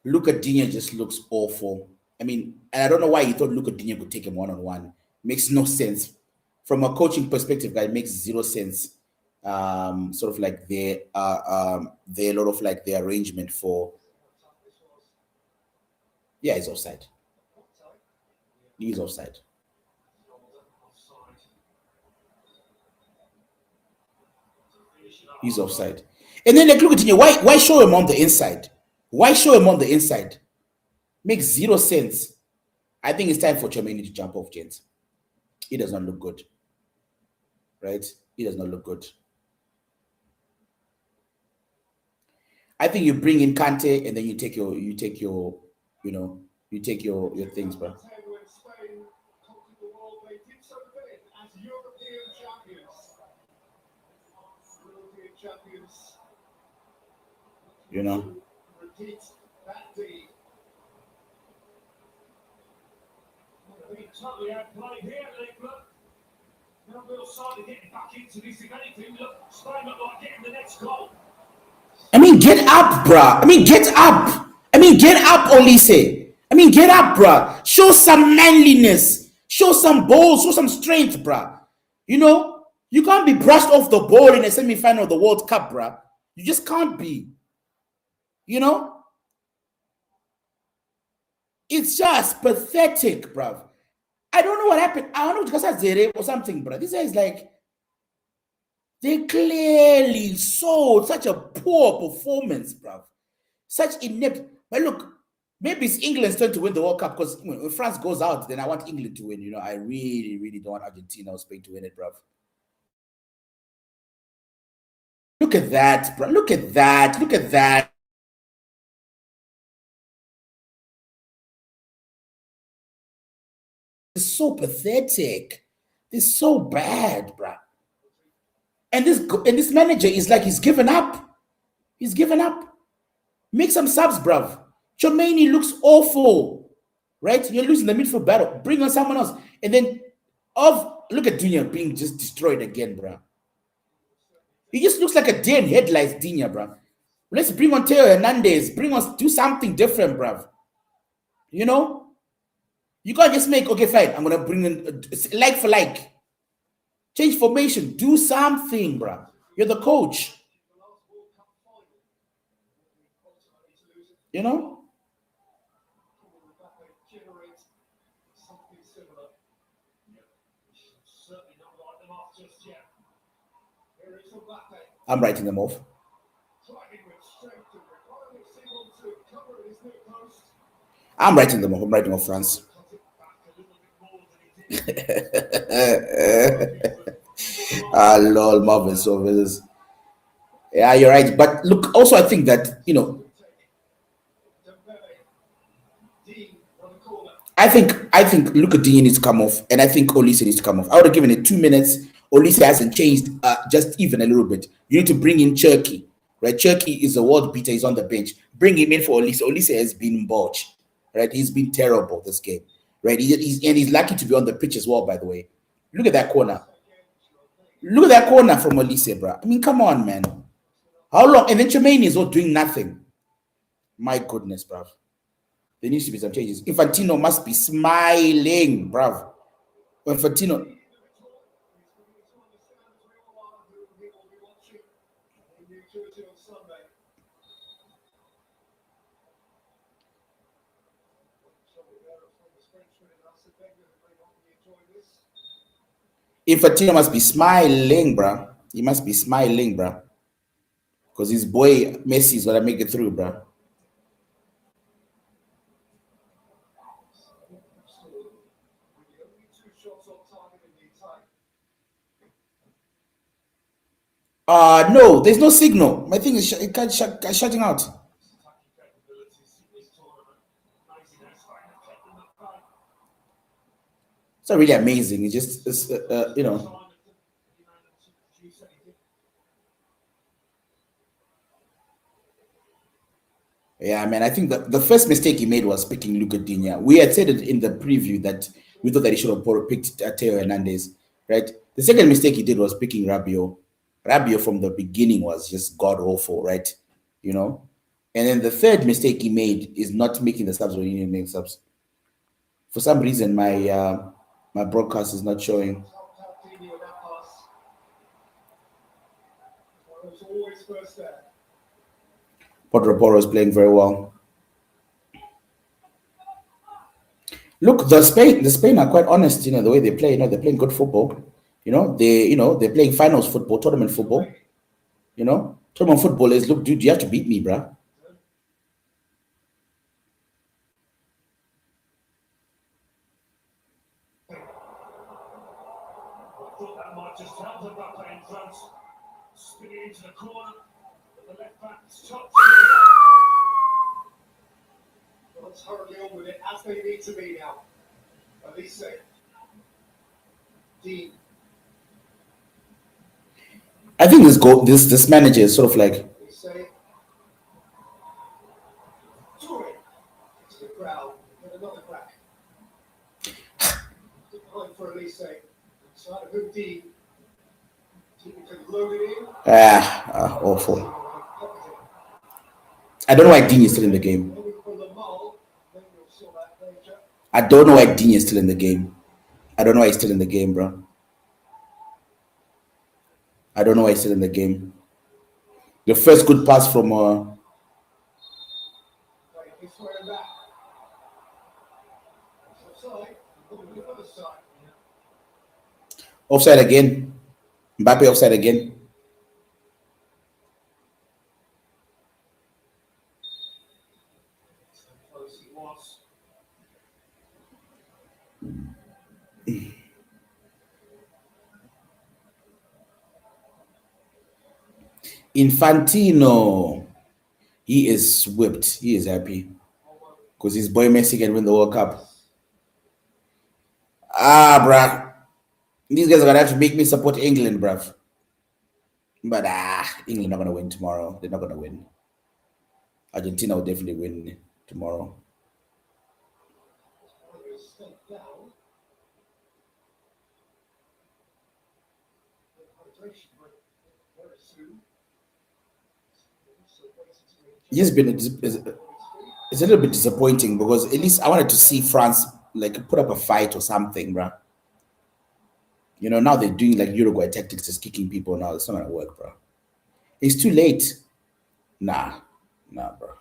Luka Digne just looks awful. I mean, and I don't know why he thought Luka Digne could take him one-on-one. Makes no sense. From a coaching perspective, guy, it makes zero sense. Sort of like their a lot of like the arrangement for. Yeah, he's offside. He's offside. He's offside. And then like look at you. Why show him on the inside? Why show him on the inside? Makes zero sense. I think it's time for Chomeni to jump off, gents. He does not look good. Right? He does not look good. I think you bring in Kante and then you take your things, bro. You know.
Totally outplayed here, Lickler. No real sign of getting back into this. If anything, look, Spain look like getting the next goal.
I mean, get up, bruh. I mean, get up. I mean, get up, Olise. I mean, get up, bruh. Show some manliness. Show some balls. Show some strength, bruh. You know, you can't be brushed off the ball in a semi-final of the World Cup, bruh. You just can't be. You know? It's just pathetic, bruv. I don't know what happened. I don't know because I Zere or something, bruh. This is like, they clearly showed such a poor performance, bruv. Such inept. But look, maybe it's England's turn to win the World Cup because when France goes out, then I want England to win. You know, I really, really don't want Argentina or Spain to win it, bruv. Look at that, bro. Look at that. Look at that. It's so pathetic. It's so bad, bro. And this manager is like he's given up. He's given up. Make some subs, bruv. Chomeni looks awful, right? You're losing the midfield battle. Bring on someone else. And then look at Digne being just destroyed again, bruh. He just looks like a deer in headlights, Digne, bruh. Let's bring on Teo Hernandez. Do something different, bruv. You know? You can't just make, okay, fine, I'm going to bring in like for like. Change formation. Do something, bruh. You're the coach. You know? I'm writing them off. I'm writing them off. I'm writing off France. Lol, Marvin Silvers. Yeah, you're right. But look, also I think that, you know, I think Luka Digne needs to come off, and I think Olise needs to come off. I would have given it 2 minutes. Olise hasn't changed just even a little bit. You need to bring in Cherki, right? Cherki is a world beater. He's on the bench. Bring him in for Olise. Olise has been botched, right? He's been terrible this game, right? He's lucky to be on the pitch as well, by the way. Look at that corner. Look at that corner from Olise, bro. I mean, come on, man. How long? And then Chomeni is not doing nothing. My goodness, bro. There needs to be some changes. Infantino must be smiling, bruv. Infantino. Infantino must be smiling, bruh. He must be smiling, bruh. Because his boy Messi is gonna make it through, bruh. No, there's no signal. My thing is shutting out.
Attacking capabilities in this tournament. Amazing how Spain have kept them at bay.
It's not really amazing. It's just, you know.
Time of the man to produce anything.
Yeah, man. I think the first mistake he made was picking Luca Digne. We had said it in the preview that we thought that he should have picked Teo Hernandez, right? The second mistake he did was picking Rabiot. Rabiot from the beginning was just god awful, right? You know. And then the third mistake he made is not making the subs when he didn't make subs. For some reason, my broadcast is not showing.
Helped out Dini with that pass. Well, it was always first there.
Porro is playing very well. Look, the Spain are quite honest, the way they play. They're playing good football. They're playing finals football, tournament football. Tournament football is, look, dude, you have to beat me, bruh.
I thought that might just help Mbappe in front. Spinning into the corner. But the left back stops. Well, let's hurry on with it as they need to be now. Elise. Dean.
I think this manager is sort of like,
Elise. Toure. To the crowd. Get another crack. Behind for Elise. Inside of him, Dean. Dean can load it in.
awful. I don't know why Digne is still in the game. I don't know why Digne is still in the game. I don't know why he's still in the game, bro. I don't know why he's still in the game. The first good pass from offside again. Mbappe offside again. Infantino, he is whipped. He is happy because his boy Messi can win the World Cup. Bruh. These guys are gonna have to make me support England, bruv. But England not gonna win tomorrow. They're not gonna win. Argentina will definitely win tomorrow. It's a little bit disappointing because at least I wanted to see France like put up a fight or something, bruh. Now they're doing like Uruguay tactics, just kicking people. Now it's not gonna work, bro. It's too late. Nah, bro.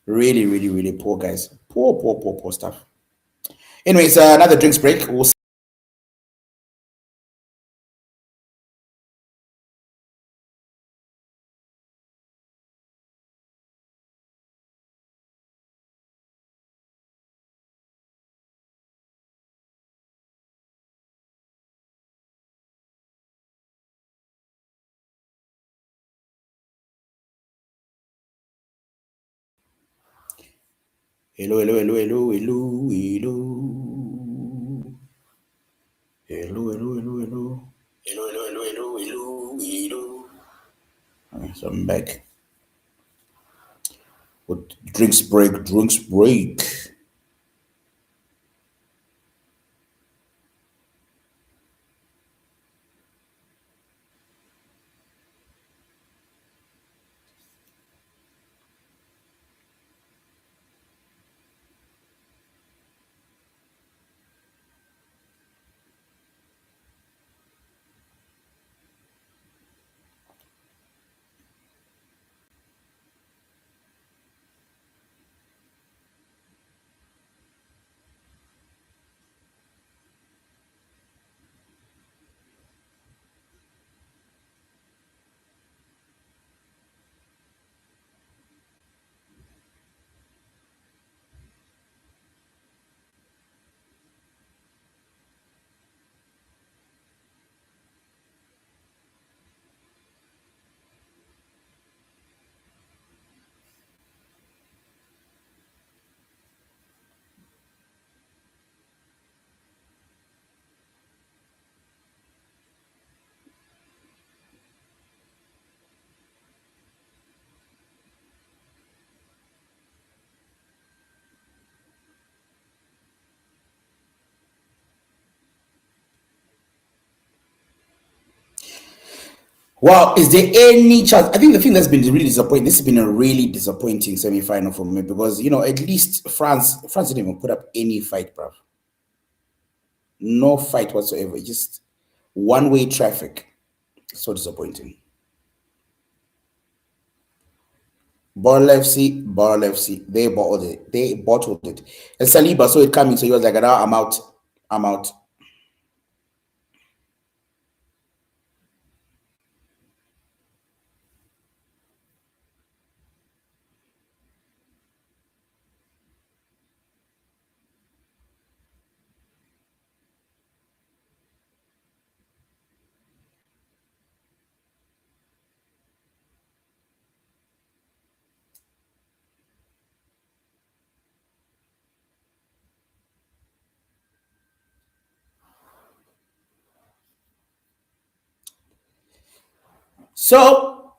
Really, really, really poor, guys. Poor stuff. Anyways, another drinks break. We'll Hello. So I'm back. With drinks break. Wow, is there any chance? I think the thing that's been really disappointing. This has been a really disappointing semi-final for me because at least France didn't even put up any fight, bro. No fight whatsoever. Just one-way traffic. So disappointing. Bottle FC, they bottled it. They bottled it. And Saliba saw it coming, so he was like, "No, I'm out. I'm out." So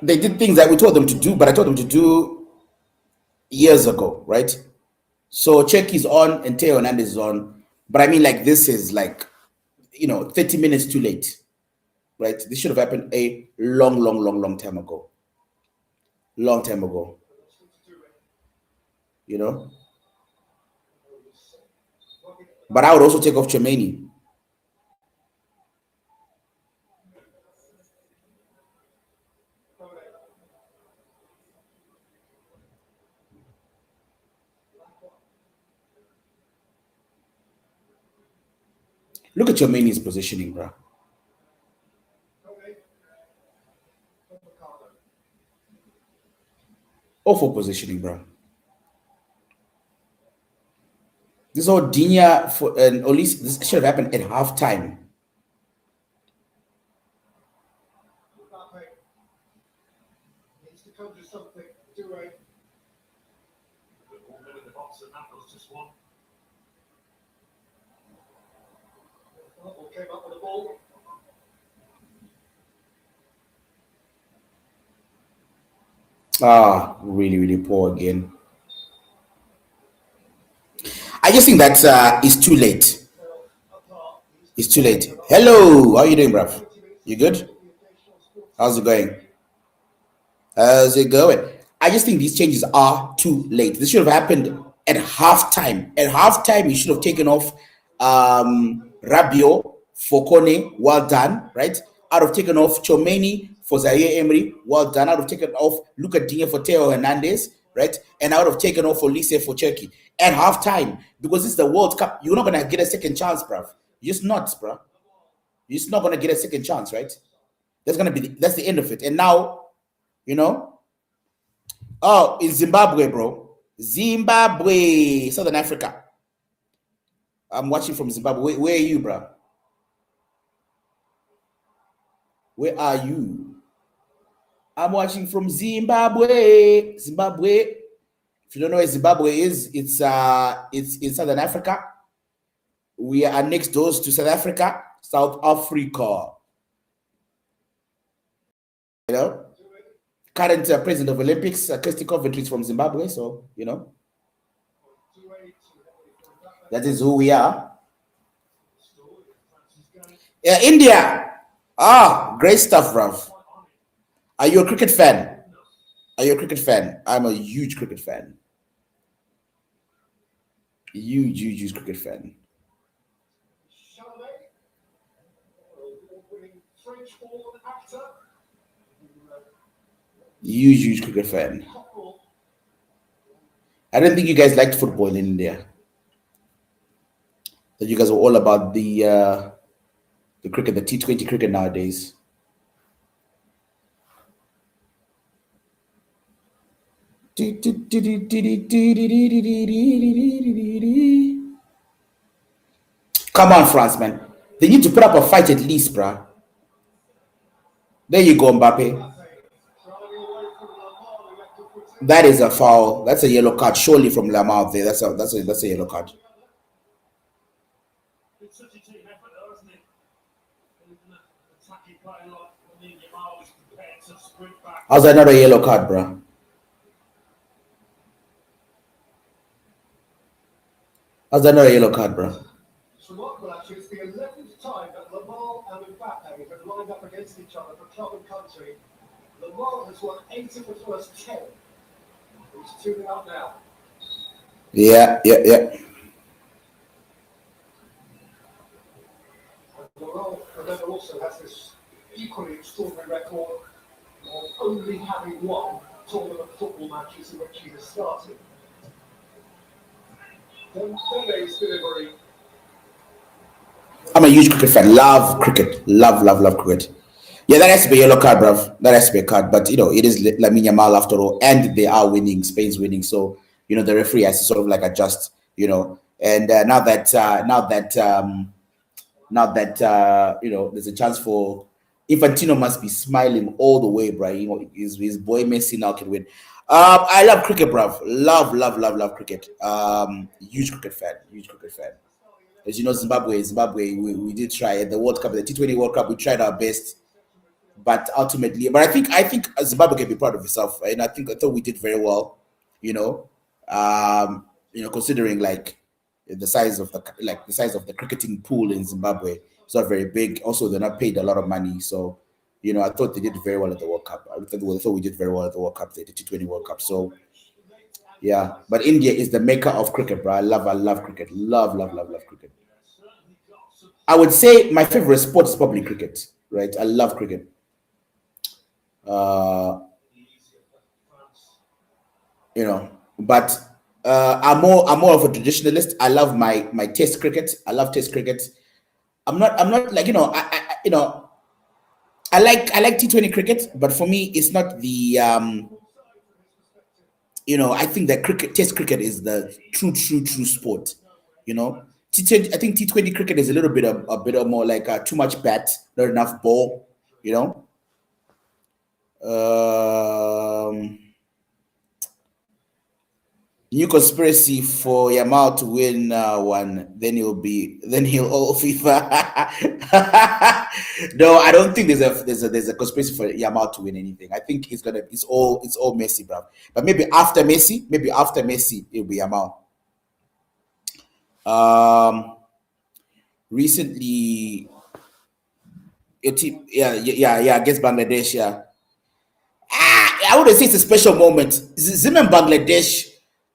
they did things that we told them to do, but I told them to do years ago, right? So Czech is on and Teo Hernandez is on, but I mean, like, this is like 30 minutes too late, right? This should have happened a long, long, long, long time ago. Long time ago, But I would also take off Chomeni. Look at Chomeni's positioning, bro. Awful positioning, bro. This whole Dinya and Olise, this should have happened at halftime.
Needs to come to something. Do right. In the box, and that was just one. Came up with the ball.
Really, really poor again. I just think that it's too late. It's too late. Hello, how are you doing, bruv? You good? How's it going? How's it going? I just think these changes are too late. This should have happened at halftime. At halftime, you should have taken off Rabiot for Kone. Well done, right? I would have taken off Chomeni for Zaire Emery. Well done. I would have taken off Luca Digne for Teo Hernandez, right? And I would have taken off Olise for Turkey at halftime, because it's the World Cup. You're not gonna get a second chance, bruv. You're just not, bruv. You're just not gonna get a second chance, right? That's the end of it. And now, oh, in Zimbabwe, bro. Zimbabwe, Southern Africa. I'm watching from Zimbabwe. Where are you, bro? Where are you? I'm watching from Zimbabwe. Zimbabwe. If you don't know where Zimbabwe is, it's in Southern Africa. We are next doors to South Africa, South Africa. Current president of Olympics, Kirsty Coventry, is from Zimbabwe, so that is who we are. Yeah, India. Great stuff, Rav. Are you a cricket fan? Are you a cricket fan? I'm a huge cricket fan. Huge cricket fan. Huge cricket fan. I don't think you guys liked football in India. That you guys were all about the cricket, the T20 cricket nowadays. Come on, France, man. They need to put up a fight at least, bruh. There you go, Mbappe. That is a foul. That's a yellow card, surely, from Lamar there. That's a yellow card. How's that not a yellow card, bro? How's that not a yellow card, bro?
It's remarkable, actually. It's the 11th time that lined up against each other for club and country. Lamar has won 8 of the first 10. He's tuning up now.
Yeah.
Laurent, remember, also has this equally extraordinary record of only having won tournament football matches in which he has started. Dembele's delivery.
I'm a huge cricket fan. Love cricket. Love cricket. Yeah, that has to be a yellow card, bruv. That has to be a card. But it is Lamine Yamal after all, and they are winning. Spain's winning, so the referee has to sort of like adjust. And now that there's a chance for Infantino must be smiling all the way, bro. His boy Messi now can win. I love cricket, bruv. Love cricket. Huge cricket fan. As you know, Zimbabwe, we did try at the World Cup, the T20 World Cup. We tried our best, but ultimately, I think Zimbabwe can be proud of itself, and I thought we did very well. Considering like the size of the cricketing pool in Zimbabwe, it's not very big. Also, they're not paid a lot of money, so I thought they did very well at the World Cup. I thought we did very well at the World Cup, the T20 World Cup. So yeah, but India is the maker of cricket, bro. I love cricket. Love cricket. I would say my favorite sport is probably cricket, right? I love cricket. Uh, but I'm more of a traditionalist. I love my Test cricket. I love Test cricket. I'm not like I like T20 cricket, but for me it's not the I think that Test cricket is the true sport. T20, I think T20 cricket is a little bit a bit more like too much bat, not enough ball. Um, New conspiracy for Yamal to win one, then he'll all FIFA. No, I don't think there's a conspiracy for Yamal to win anything. I think it's all Messi, bro. But maybe after Messi, it'll be Yamal. Recently, your team, against Bangladesh, yeah. I wouldn't say it's a special moment. Zim and Bangladesh,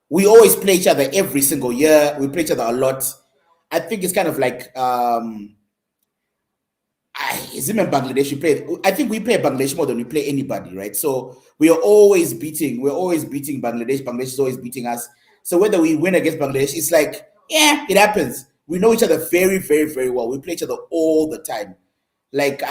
we always play each other every single year. We play each other a lot. I think it's kind of like Zim and Bangladesh. I think we play Bangladesh more than we play anybody, right? So we're always beating Bangladesh. Bangladesh is always beating us. So whether we win against Bangladesh, it's like, yeah, it happens. We know each other very, very, very well. We play each other all the time. Like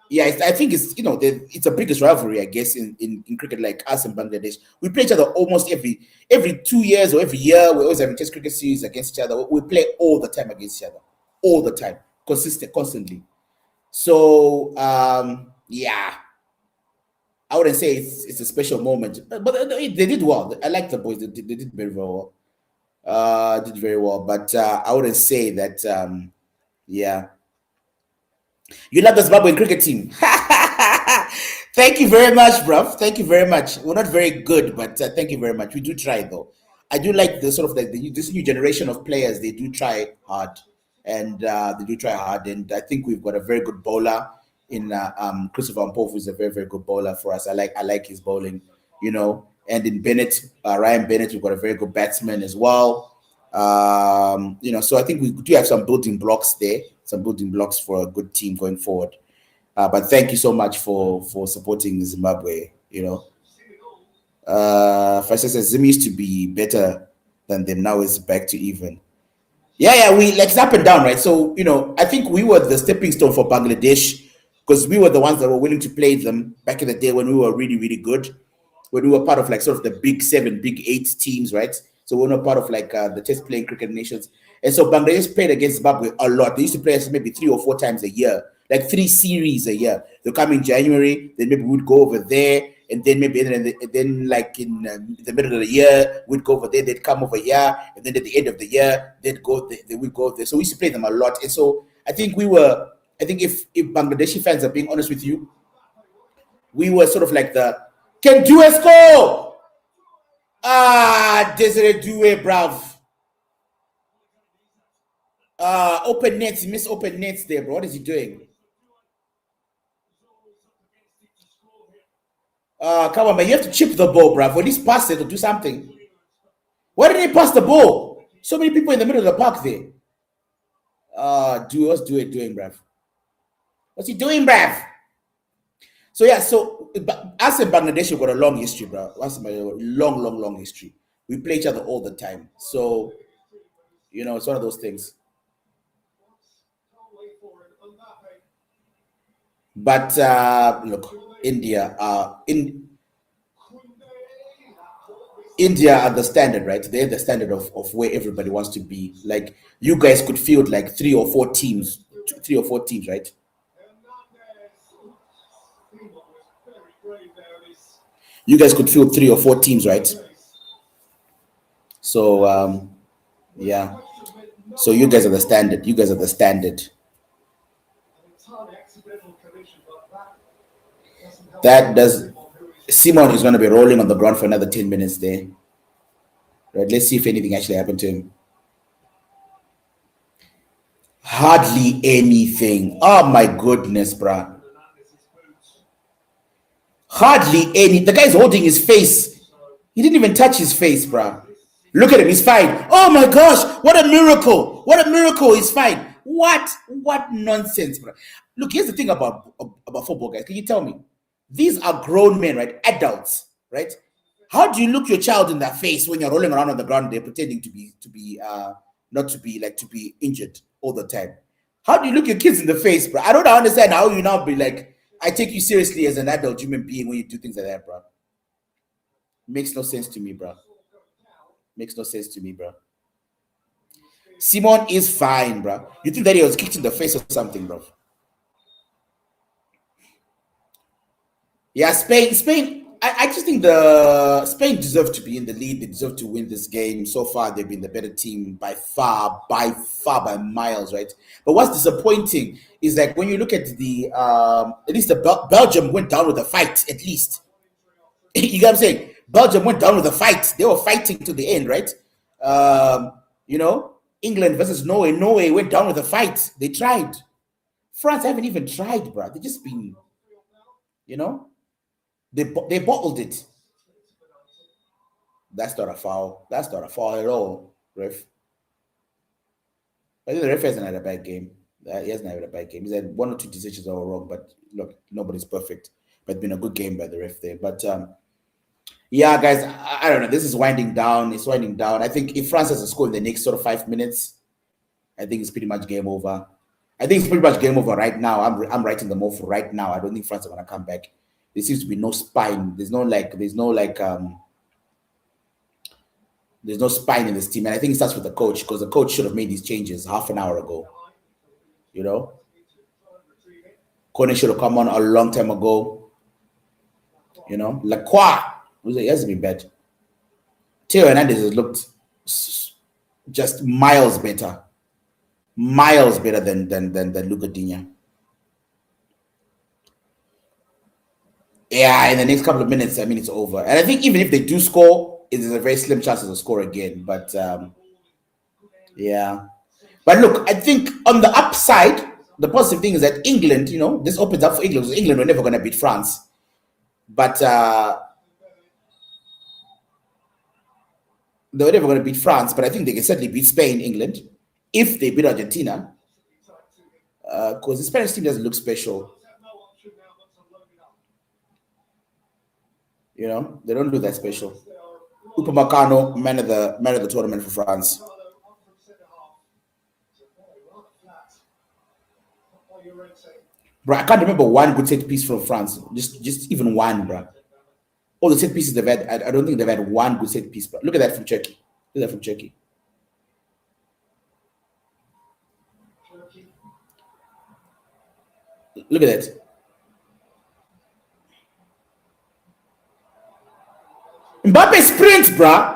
yeah, I think it's it's the biggest rivalry, I guess, in cricket. Like us and Bangladesh, we play each other almost every 2 years or every year. We always have a Test cricket series against each other. We play all the time against each other, all the time, constantly. So yeah, I wouldn't say it's a special moment, but they did well. I like the boys. They did very well. Did very well, but I wouldn't say that. Yeah. You love the Zimbabwean cricket team. Thank you very much, bruv. Thank you very much. We're not very good, but thank you very much. We do try, though. I do like the sort of this new generation of players. They do try hard, and And I think we've got a very good bowler in Christopher Mpofu is a very, very good bowler for us. I like his bowling, And in Bennett, Ryan Bennett, we've got a very good batsman as well. So I think we do have some building blocks there, some building blocks for a good team going forward. But thank you so much for supporting Zimbabwe. Faisal says Zim used to be better than them. Now it's back to even. Yeah, we like it's up and down, right? So I think we were the stepping stone for Bangladesh because we were the ones that were willing to play them back in the day when we were really, really good. When we were part of like sort of the big 7, big 8 teams, right? So we're not part of like the Test playing cricket nations. And so Bangladesh played against Zimbabwe a lot. They used to play us maybe 3 or 4 times a year, like 3 series a year. They'll come in January, then maybe we'd go over there, and then maybe then like in the middle of the year, we'd go over there. They'd come over here, and then at the end of the year, they would go there. So we used to play them a lot. And so I think if Bangladeshi fans are being honest with you, we were sort of like can do a score. Desiree Due, bruv. Open nets, miss open nets there, bro. What is he doing? Come on, man. You have to chip the ball, bruv. Or at least pass it or do something. Why didn't he pass the ball? So many people in the middle of the park there. What's doing, bruv? What's he doing, bruv? So yeah, so us in Bangladesh, we've got a long history, bro. Us a long history. We play each other all the time. So, it's one of those things. But look, India are the standard, right? They're the standard of where everybody wants to be. Like, you guys could field like three or four teams, right? You guys could field 3 or 4 teams, right? So yeah. So you guys are the standard. That does. Simon is going to be rolling on the ground for another 10 minutes there. Right? Let's see if anything actually happened to him. Hardly anything. Oh my goodness, bruh. Hardly any. The guy's holding his face. He didn't even touch his face, bruh. Look at him. He's fine. Oh my gosh. What a miracle. He's fine. What nonsense, bruh. Look, here's the thing about football, guys. Can you tell me? These are grown men, right? Adults, right? How do you look your child in the face when you're rolling around on the ground there pretending to be not to be injured all the time? How do you look your kids in the face, bro? I don't understand how you now be like, I take you seriously as an adult human being when you do things like that, bro. Makes no sense to me, bro. Simon is fine, bro. You think that he was kicked in the face or something, bro? Yeah, Spain. I just think the Spain deserve to be in the lead. They deserve to win this game. So far, they've been the better team by far, by miles, right? But what's disappointing is like when you look at the at least the Belgium went down with a fight. At least you get what I'm saying. Belgium went down with a fight. They were fighting to the end, right? England versus Norway. Norway went down with a fight. They tried. France haven't even tried, bro. They just been, They bottled it. That's not a foul. That's not a foul at all, ref. I think the ref hasn't had a bad game. He hasn't had a bad game. He's had 1 or 2 decisions that were wrong, but look, nobody's perfect. But it's been a good game by the ref there. But yeah, guys, I don't know. This is winding down. It's winding down. I think if France has a score in the next sort of 5 minutes, I think it's pretty much game over. I think it's pretty much game over right now. I'm writing them off right now. I don't think France are gonna come back. There seems to be no spine. There's no spine in this team. And I think it starts with the coach, because the coach should have made these changes half an hour ago. Kone should have come on a long time ago. Lacroix, he hasn't been bad. Theo Hernandez has looked just miles better than Luka Digne. Yeah, in the next couple of minutes, I mean, it's over. And I think even if they do score, it is a very slim chance to score again. But yeah. But look, I think on the upside, the positive thing is that England, this opens up for England, because England were never going to beat France. But they were never going to beat France. But I think they can certainly beat Spain, England, if they beat Argentina. Because the Spanish team doesn't look special. They don't look that special. Upamecano, man of the tournament for France. Bro, I can't remember one good set piece from France. Just even one, bro. All the set pieces they've had, I don't think they've had one good set piece. But look at that from Turkey. Look at that. Mbappe sprint, bruh.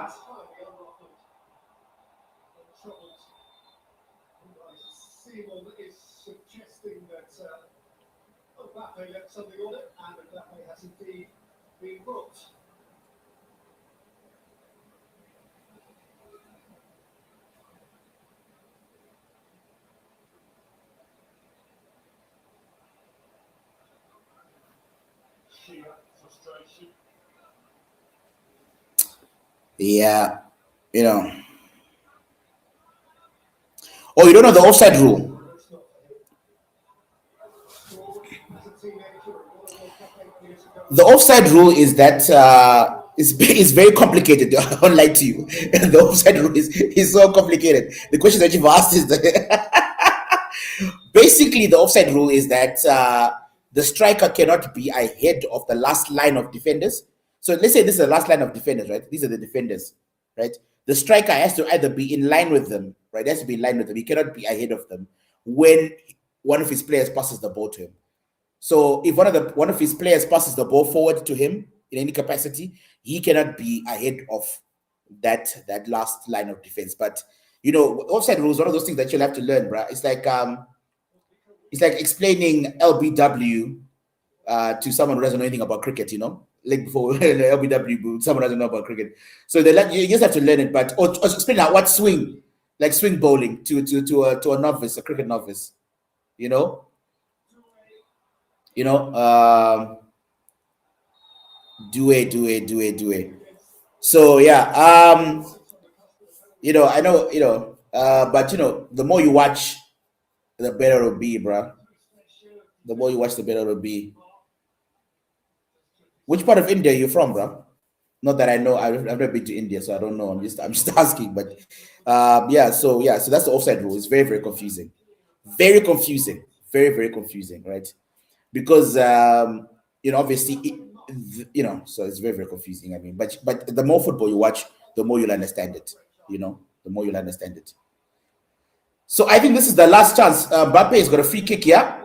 Yeah, you know. Oh, you don't know the offside rule? The offside rule is that it's very complicated. I won't lie to you. The offside rule is so complicated. The question that you've asked is basically the offside rule is that the striker cannot be ahead of the last line of defenders. So let's say this is the last line of defenders, right? These are the defenders, right? The striker has to either be in line with them, right? He has to be in line with them. He cannot be ahead of them when one of his players passes the ball to him. So if one of his players passes the ball forward to him in any capacity, he cannot be ahead of that last line of defense. But you know, offside rules, one of those things that you'll have to learn, bro. It's like explaining LBW to someone who doesn't know anything about cricket, you know, like before LBW, someone doesn't know about cricket. So you just have to learn it, but or explain like what swing, like swing bowling to a novice, a cricket novice, you know. Do it. So yeah, you know, I know, you know, but you know, the more you watch, the better it'll be, bruh. The more you watch, the better it'll be. Which part of India are you from, bro? Not that I know. I've never been to India, so I don't know. I'm just asking. But so that's the offside rule. It's very, very confusing. Very confusing. Very, very confusing, right? Because you know, obviously, you know, so it's very, very confusing. I mean, but the more football you watch, the more you'll understand it. You know, the more you'll understand it. So I think this is the last chance. Mbappe has got a free kick here.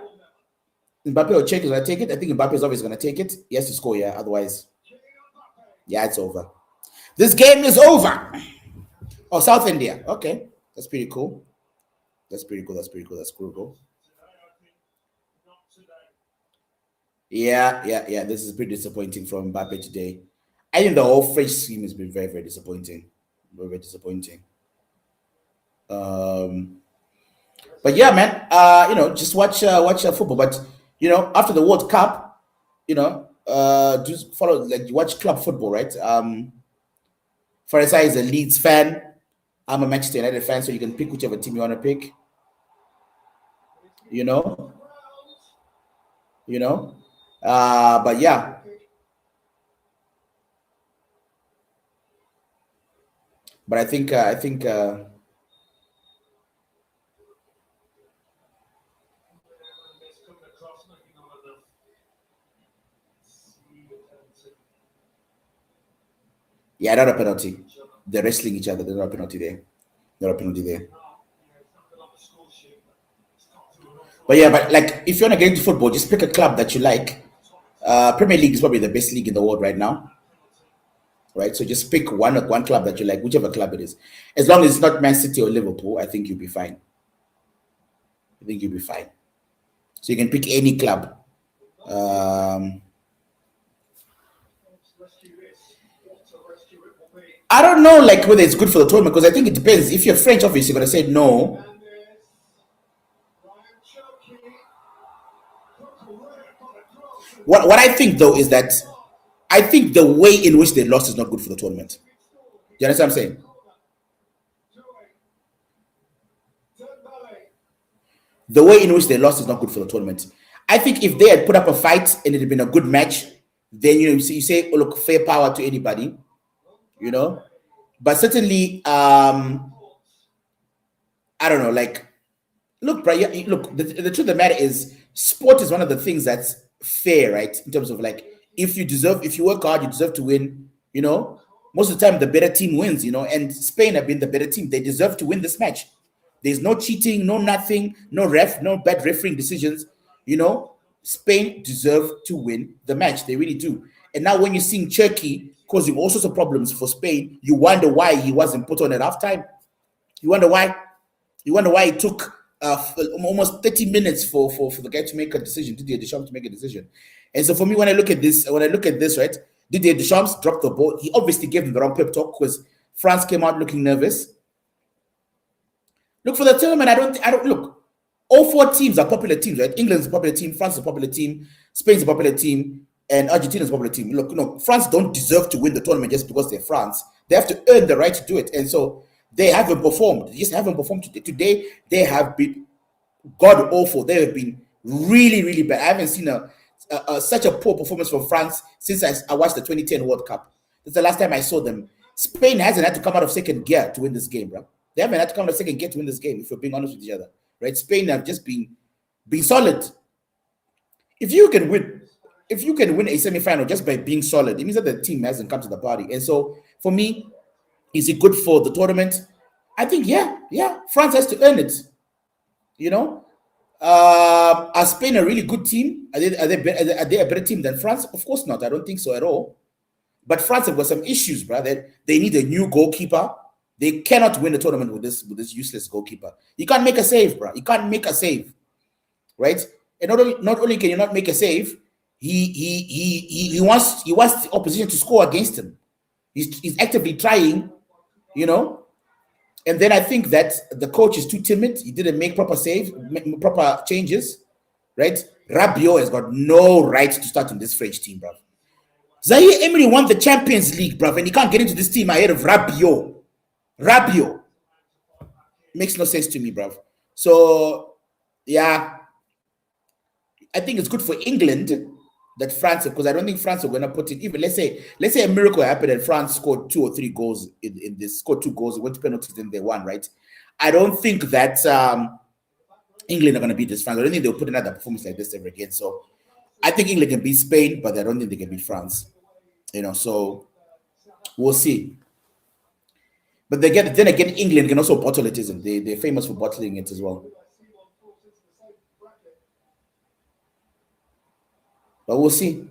Mbappe or Czech is going to take it. I think Mbappe is always going to take it. He has to score, yeah. Otherwise, yeah, it's over. This game is over. Oh, South India. Okay. That's pretty cool. That's cool. Yeah. This is pretty disappointing from Mbappe today. I think the whole French team has been very, very disappointing. Very, very disappointing. But yeah, man, you know, just watch football. But you know, after the World Cup, you know, just follow, like, watch club football, right? Farisa is a Leeds fan. I'm a Manchester United fan, so you can pick whichever team you want to pick. You know. But yeah. But I think yeah, not a penalty. They're wrestling each other. There's not a penalty there. But yeah, but like, if you want to get into football, just pick a club that you like. Premier League is probably the best league in the world right now. Right? So just pick one club that you like, whichever club it is. As long as it's not Man City or Liverpool, I think you'll be fine. So you can pick any club. I don't know, like, whether it's good for the tournament, because I think it depends. If you're French, obviously you're gonna say no. What I think though is that I think the way in which they lost is not good for the tournament. Do you understand what I'm saying? The way in which they lost is not good for the tournament. I think if they had put up a fight and it had been a good match, then you say, oh, look, fair power to anybody, you know. But certainly, I don't know, like, look, bro, look, the truth of the matter is, sport is one of the things that's fair, right? In terms of, like, if you work hard, you deserve to win, you know. Most of the time, the better team wins, you know, and Spain have been the better team. They deserve to win this match. There's no cheating, no nothing, no bad refereeing decisions, you know. Spain deserve to win the match. They really do. And now when you're seeing Turkey causing all sorts of problems for Spain, you wonder why he wasn't put on at halftime. You wonder why it took almost 30 minutes for the guy to make a decision, Didier Deschamps to make a decision. And so for me, when I look at this, right, Didier Deschamps dropped the ball. He obviously gave him the wrong pep talk because France came out looking nervous. Look, for the tournament, I don't look. All four teams are popular teams, right? England's a popular team, France is a popular team, Spain's a popular team. And Argentina's probably a team. Look, France don't deserve to win the tournament just because they're France. They have to earn the right to do it. And so they haven't performed. They just haven't performed today. Today, they have been god awful. They have been really, really bad. I haven't seen such a poor performance from France since I watched the 2010 World Cup. That's the last time I saw them. Spain hasn't had to come out of second gear to win this game, bro. They haven't had to come out of second gear to win this game, if we're being honest with each other. Right? Spain have just been solid. If you can win a semi-final just by being solid, it means that the team hasn't come to the party. And so for me, is it good for the tournament? I think yeah. France has to earn it. Are Spain a really good team? Are they a better team than France? Of course not. I don't think so at all. But France have got some issues, brother. They need a new goalkeeper. They cannot win the tournament with this useless goalkeeper. You can't make a save, bro. You can't make a save, right? And not only can you not make a save, he wants the opposition to score against him. He's actively trying, And then I think that the coach is too timid. He didn't make proper changes, right? Rabiot has got no right to start in this French team, bro. Zaire Emery won the Champions League, bro, and he can't get into this team ahead of Rabiot. Rabiot makes no sense to me, bro. So, yeah, I think it's good for England that France, because I don't think France are going to put in, even let's say a miracle happened and France scored 2 or 3 goals in this, scored 2 goals, went to penalties, then they won, right? I don't think that England are going to beat this France. I don't think they'll put another performance like this ever again. So I think England can beat Spain, but I don't think they can beat France. So we'll see. But then again, England can also bottle it, isn't they? They're famous for bottling it as well. But we'll see.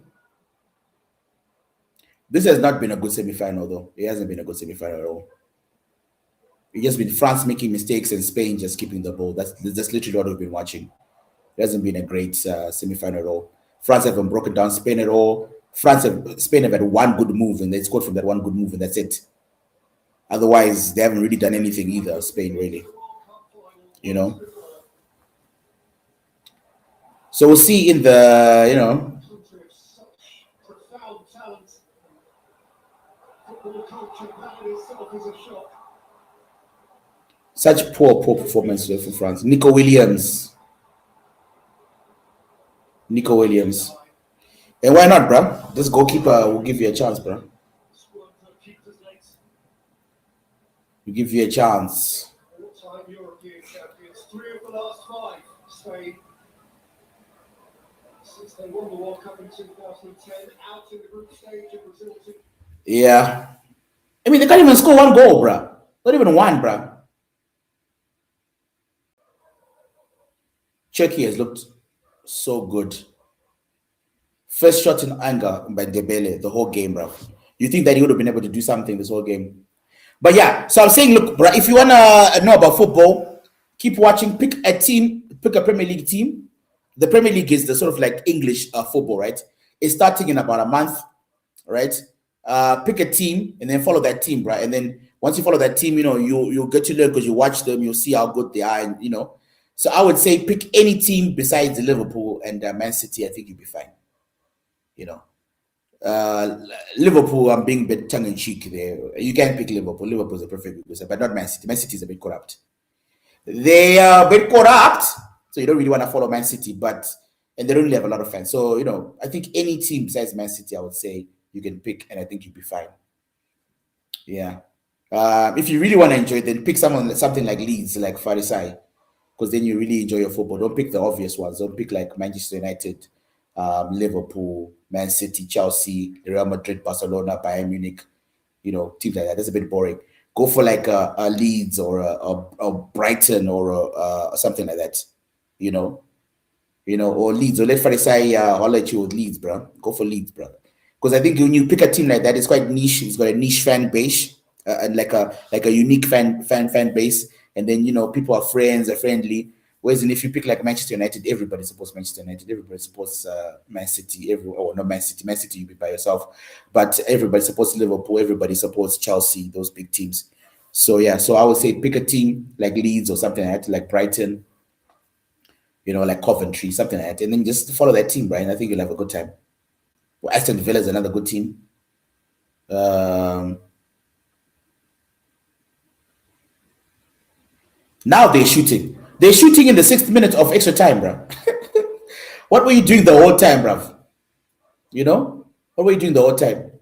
This has not been a good semi-final, though. It hasn't been a good semi-final at all. It's just been France making mistakes and Spain just keeping the ball. That's literally what we've been watching. It hasn't been a great semi-final at all. France haven't broken down Spain at all. Spain have had one good move, and they scored from that one good move, and that's it. Otherwise, they haven't really done anything either, Spain, really. So we'll see in the, such poor performance from France. Nico Williams. And why not, bro? This goalkeeper will give you a chance, bro. We'll give you a chance.
European champions, 3 of the last 5, Spain. Since they won the World Cup in 2010, out in the group stage in Brazil.
Yeah. I mean, they can't even score 1 goal, bro. Not even 1, bro. Turkey has looked so good. First shot in anger by Dembele the whole game, bro. You think that he would have been able to do something this whole game? But yeah, so I'm saying, look, bro, if you want to know about football, keep watching. Pick a team, pick a Premier League team. The Premier League is the sort of like English football, right? It's starting in about a month, right? Pick a team and then follow that team, bro. And then once you follow that team, you'll get to learn because you watch them, you'll see how good they are, and So I would say pick any team besides Liverpool and Man City. I think you'll be fine. Liverpool, I'm being a bit tongue-in-cheek there. You can pick Liverpool. Liverpool's a perfect loser, but not Man City. Man City is a bit corrupt. They are a bit corrupt, so you don't really want to follow Man City, and they don't really have a lot of fans. So, I think any team besides Man City, I would say you can pick, and I think you'll be fine. Yeah. If you really want to enjoy it, then pick something like Leeds, like Farisai, because then you really enjoy your football. Don't pick the obvious ones. Don't pick like Manchester United, Liverpool, Man City, Chelsea, Real Madrid, Barcelona, Bayern Munich, teams like that. That's a bit boring. Go for like a Leeds or a Brighton or something like that, or Leeds. Or let Farisai holler at you with Leeds, bro. Go for Leeds, bro. Because I think when you pick a team like that, it's quite niche. It's got a niche fan base and like a unique fan base. And then people are friends, are friendly. Whereas if you pick like Manchester United, everybody supports Manchester United. Everybody supports Man City. Not Man City. Man City, you be by yourself. But everybody supports Liverpool. Everybody supports Chelsea. Those big teams. So yeah. So I would say pick a team like Leeds or something like that, like Brighton. Like Coventry, something like that, and then just follow that team, Brian. I think you'll have a good time. Well, Aston Villa is another good team. Now they're shooting. They're shooting in the 6th minute of extra time, bro. What were you doing the whole time, bro? You know? What were you doing the whole time?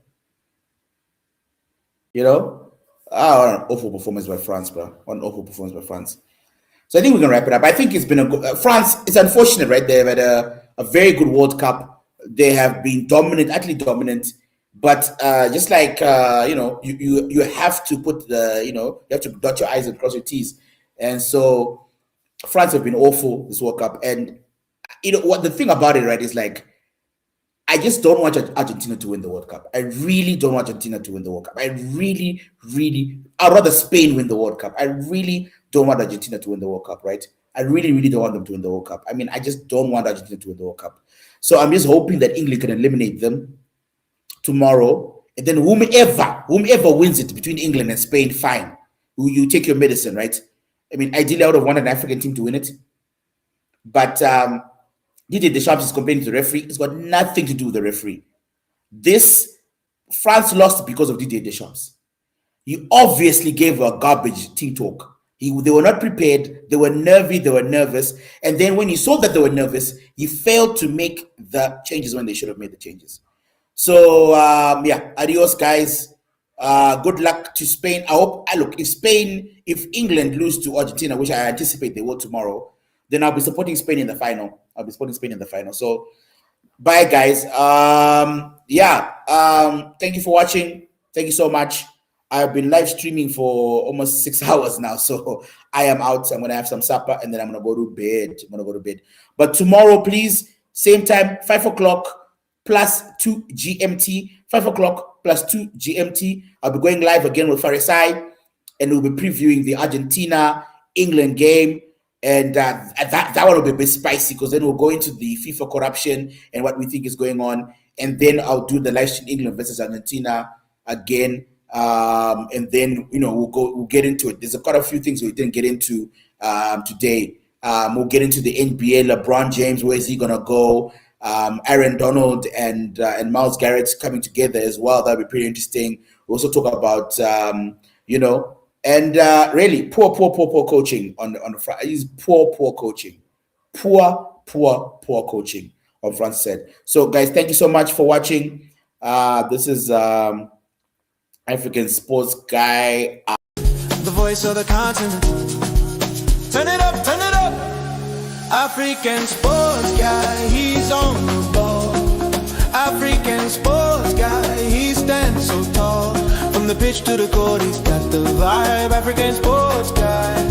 You know? An awful performance by France, bro. An awful performance by France. So I think we can wrap it up. I think it's been a good France. It's unfortunate, right? They've had a very good World Cup. They have been dominant, utterly dominant. But just like you have to put you have to dot your I's and cross your T's. And so France have been awful this World Cup. And what the thing about it, right, is like I just don't want Argentina to win the World Cup. I really don't want Argentina to win the World Cup. I'd rather Spain win the World Cup. I really don't want Argentina to win the World Cup, right? I really, really don't want them to win the World Cup. I mean, I just don't want Argentina to win the World Cup. So I'm just hoping that England can eliminate them tomorrow. And then whomever wins it between England and Spain, fine. You take your medicine, right? I mean, ideally, I would have wanted an African team to win it. But Didier Deschamps is complaining to the referee. It's got nothing to do with the referee. France lost because of Didier Deschamps. He obviously gave a garbage team talk. They were not prepared. They were nervy. They were nervous. And then when he saw that they were nervous, he failed to make the changes when they should have made the changes. So, adios, guys. Good luck to Spain. If England lose to Argentina, which I anticipate they will tomorrow, then I'll be supporting Spain in the final. So, bye, guys. Thank you for watching. Thank you so much. I've been live streaming for almost 6 hours now, so I am out. I'm gonna have some supper and then I'm gonna go to bed. But tomorrow, please, same time, 5 o'clock plus 2 GMT. 5 o'clock plus 2 GMT. I'll be going live again with Farisai, and we'll be previewing the Argentina-England game. And that one will be a bit spicy because then we'll go into the FIFA corruption and what we think is going on. And then I'll do the live stream England versus Argentina again. And then we'll get into it. There's quite a few things we didn't get into today. We'll get into the NBA. LeBron James, where is he gonna go? Aaron Donald and Myles Garrett coming together as well. That'll be pretty interesting. We'll also talk about really poor coaching on the front. He's poor coaching, poor coaching on front set. So guys, thank you so much for watching. This is African sports guy.
The voice of the continent. Turn it up, turn it up. African sports guy, he's on the ball. African sports guy, he stands so tall. From the pitch to the court, he's got the vibe. African sports guy.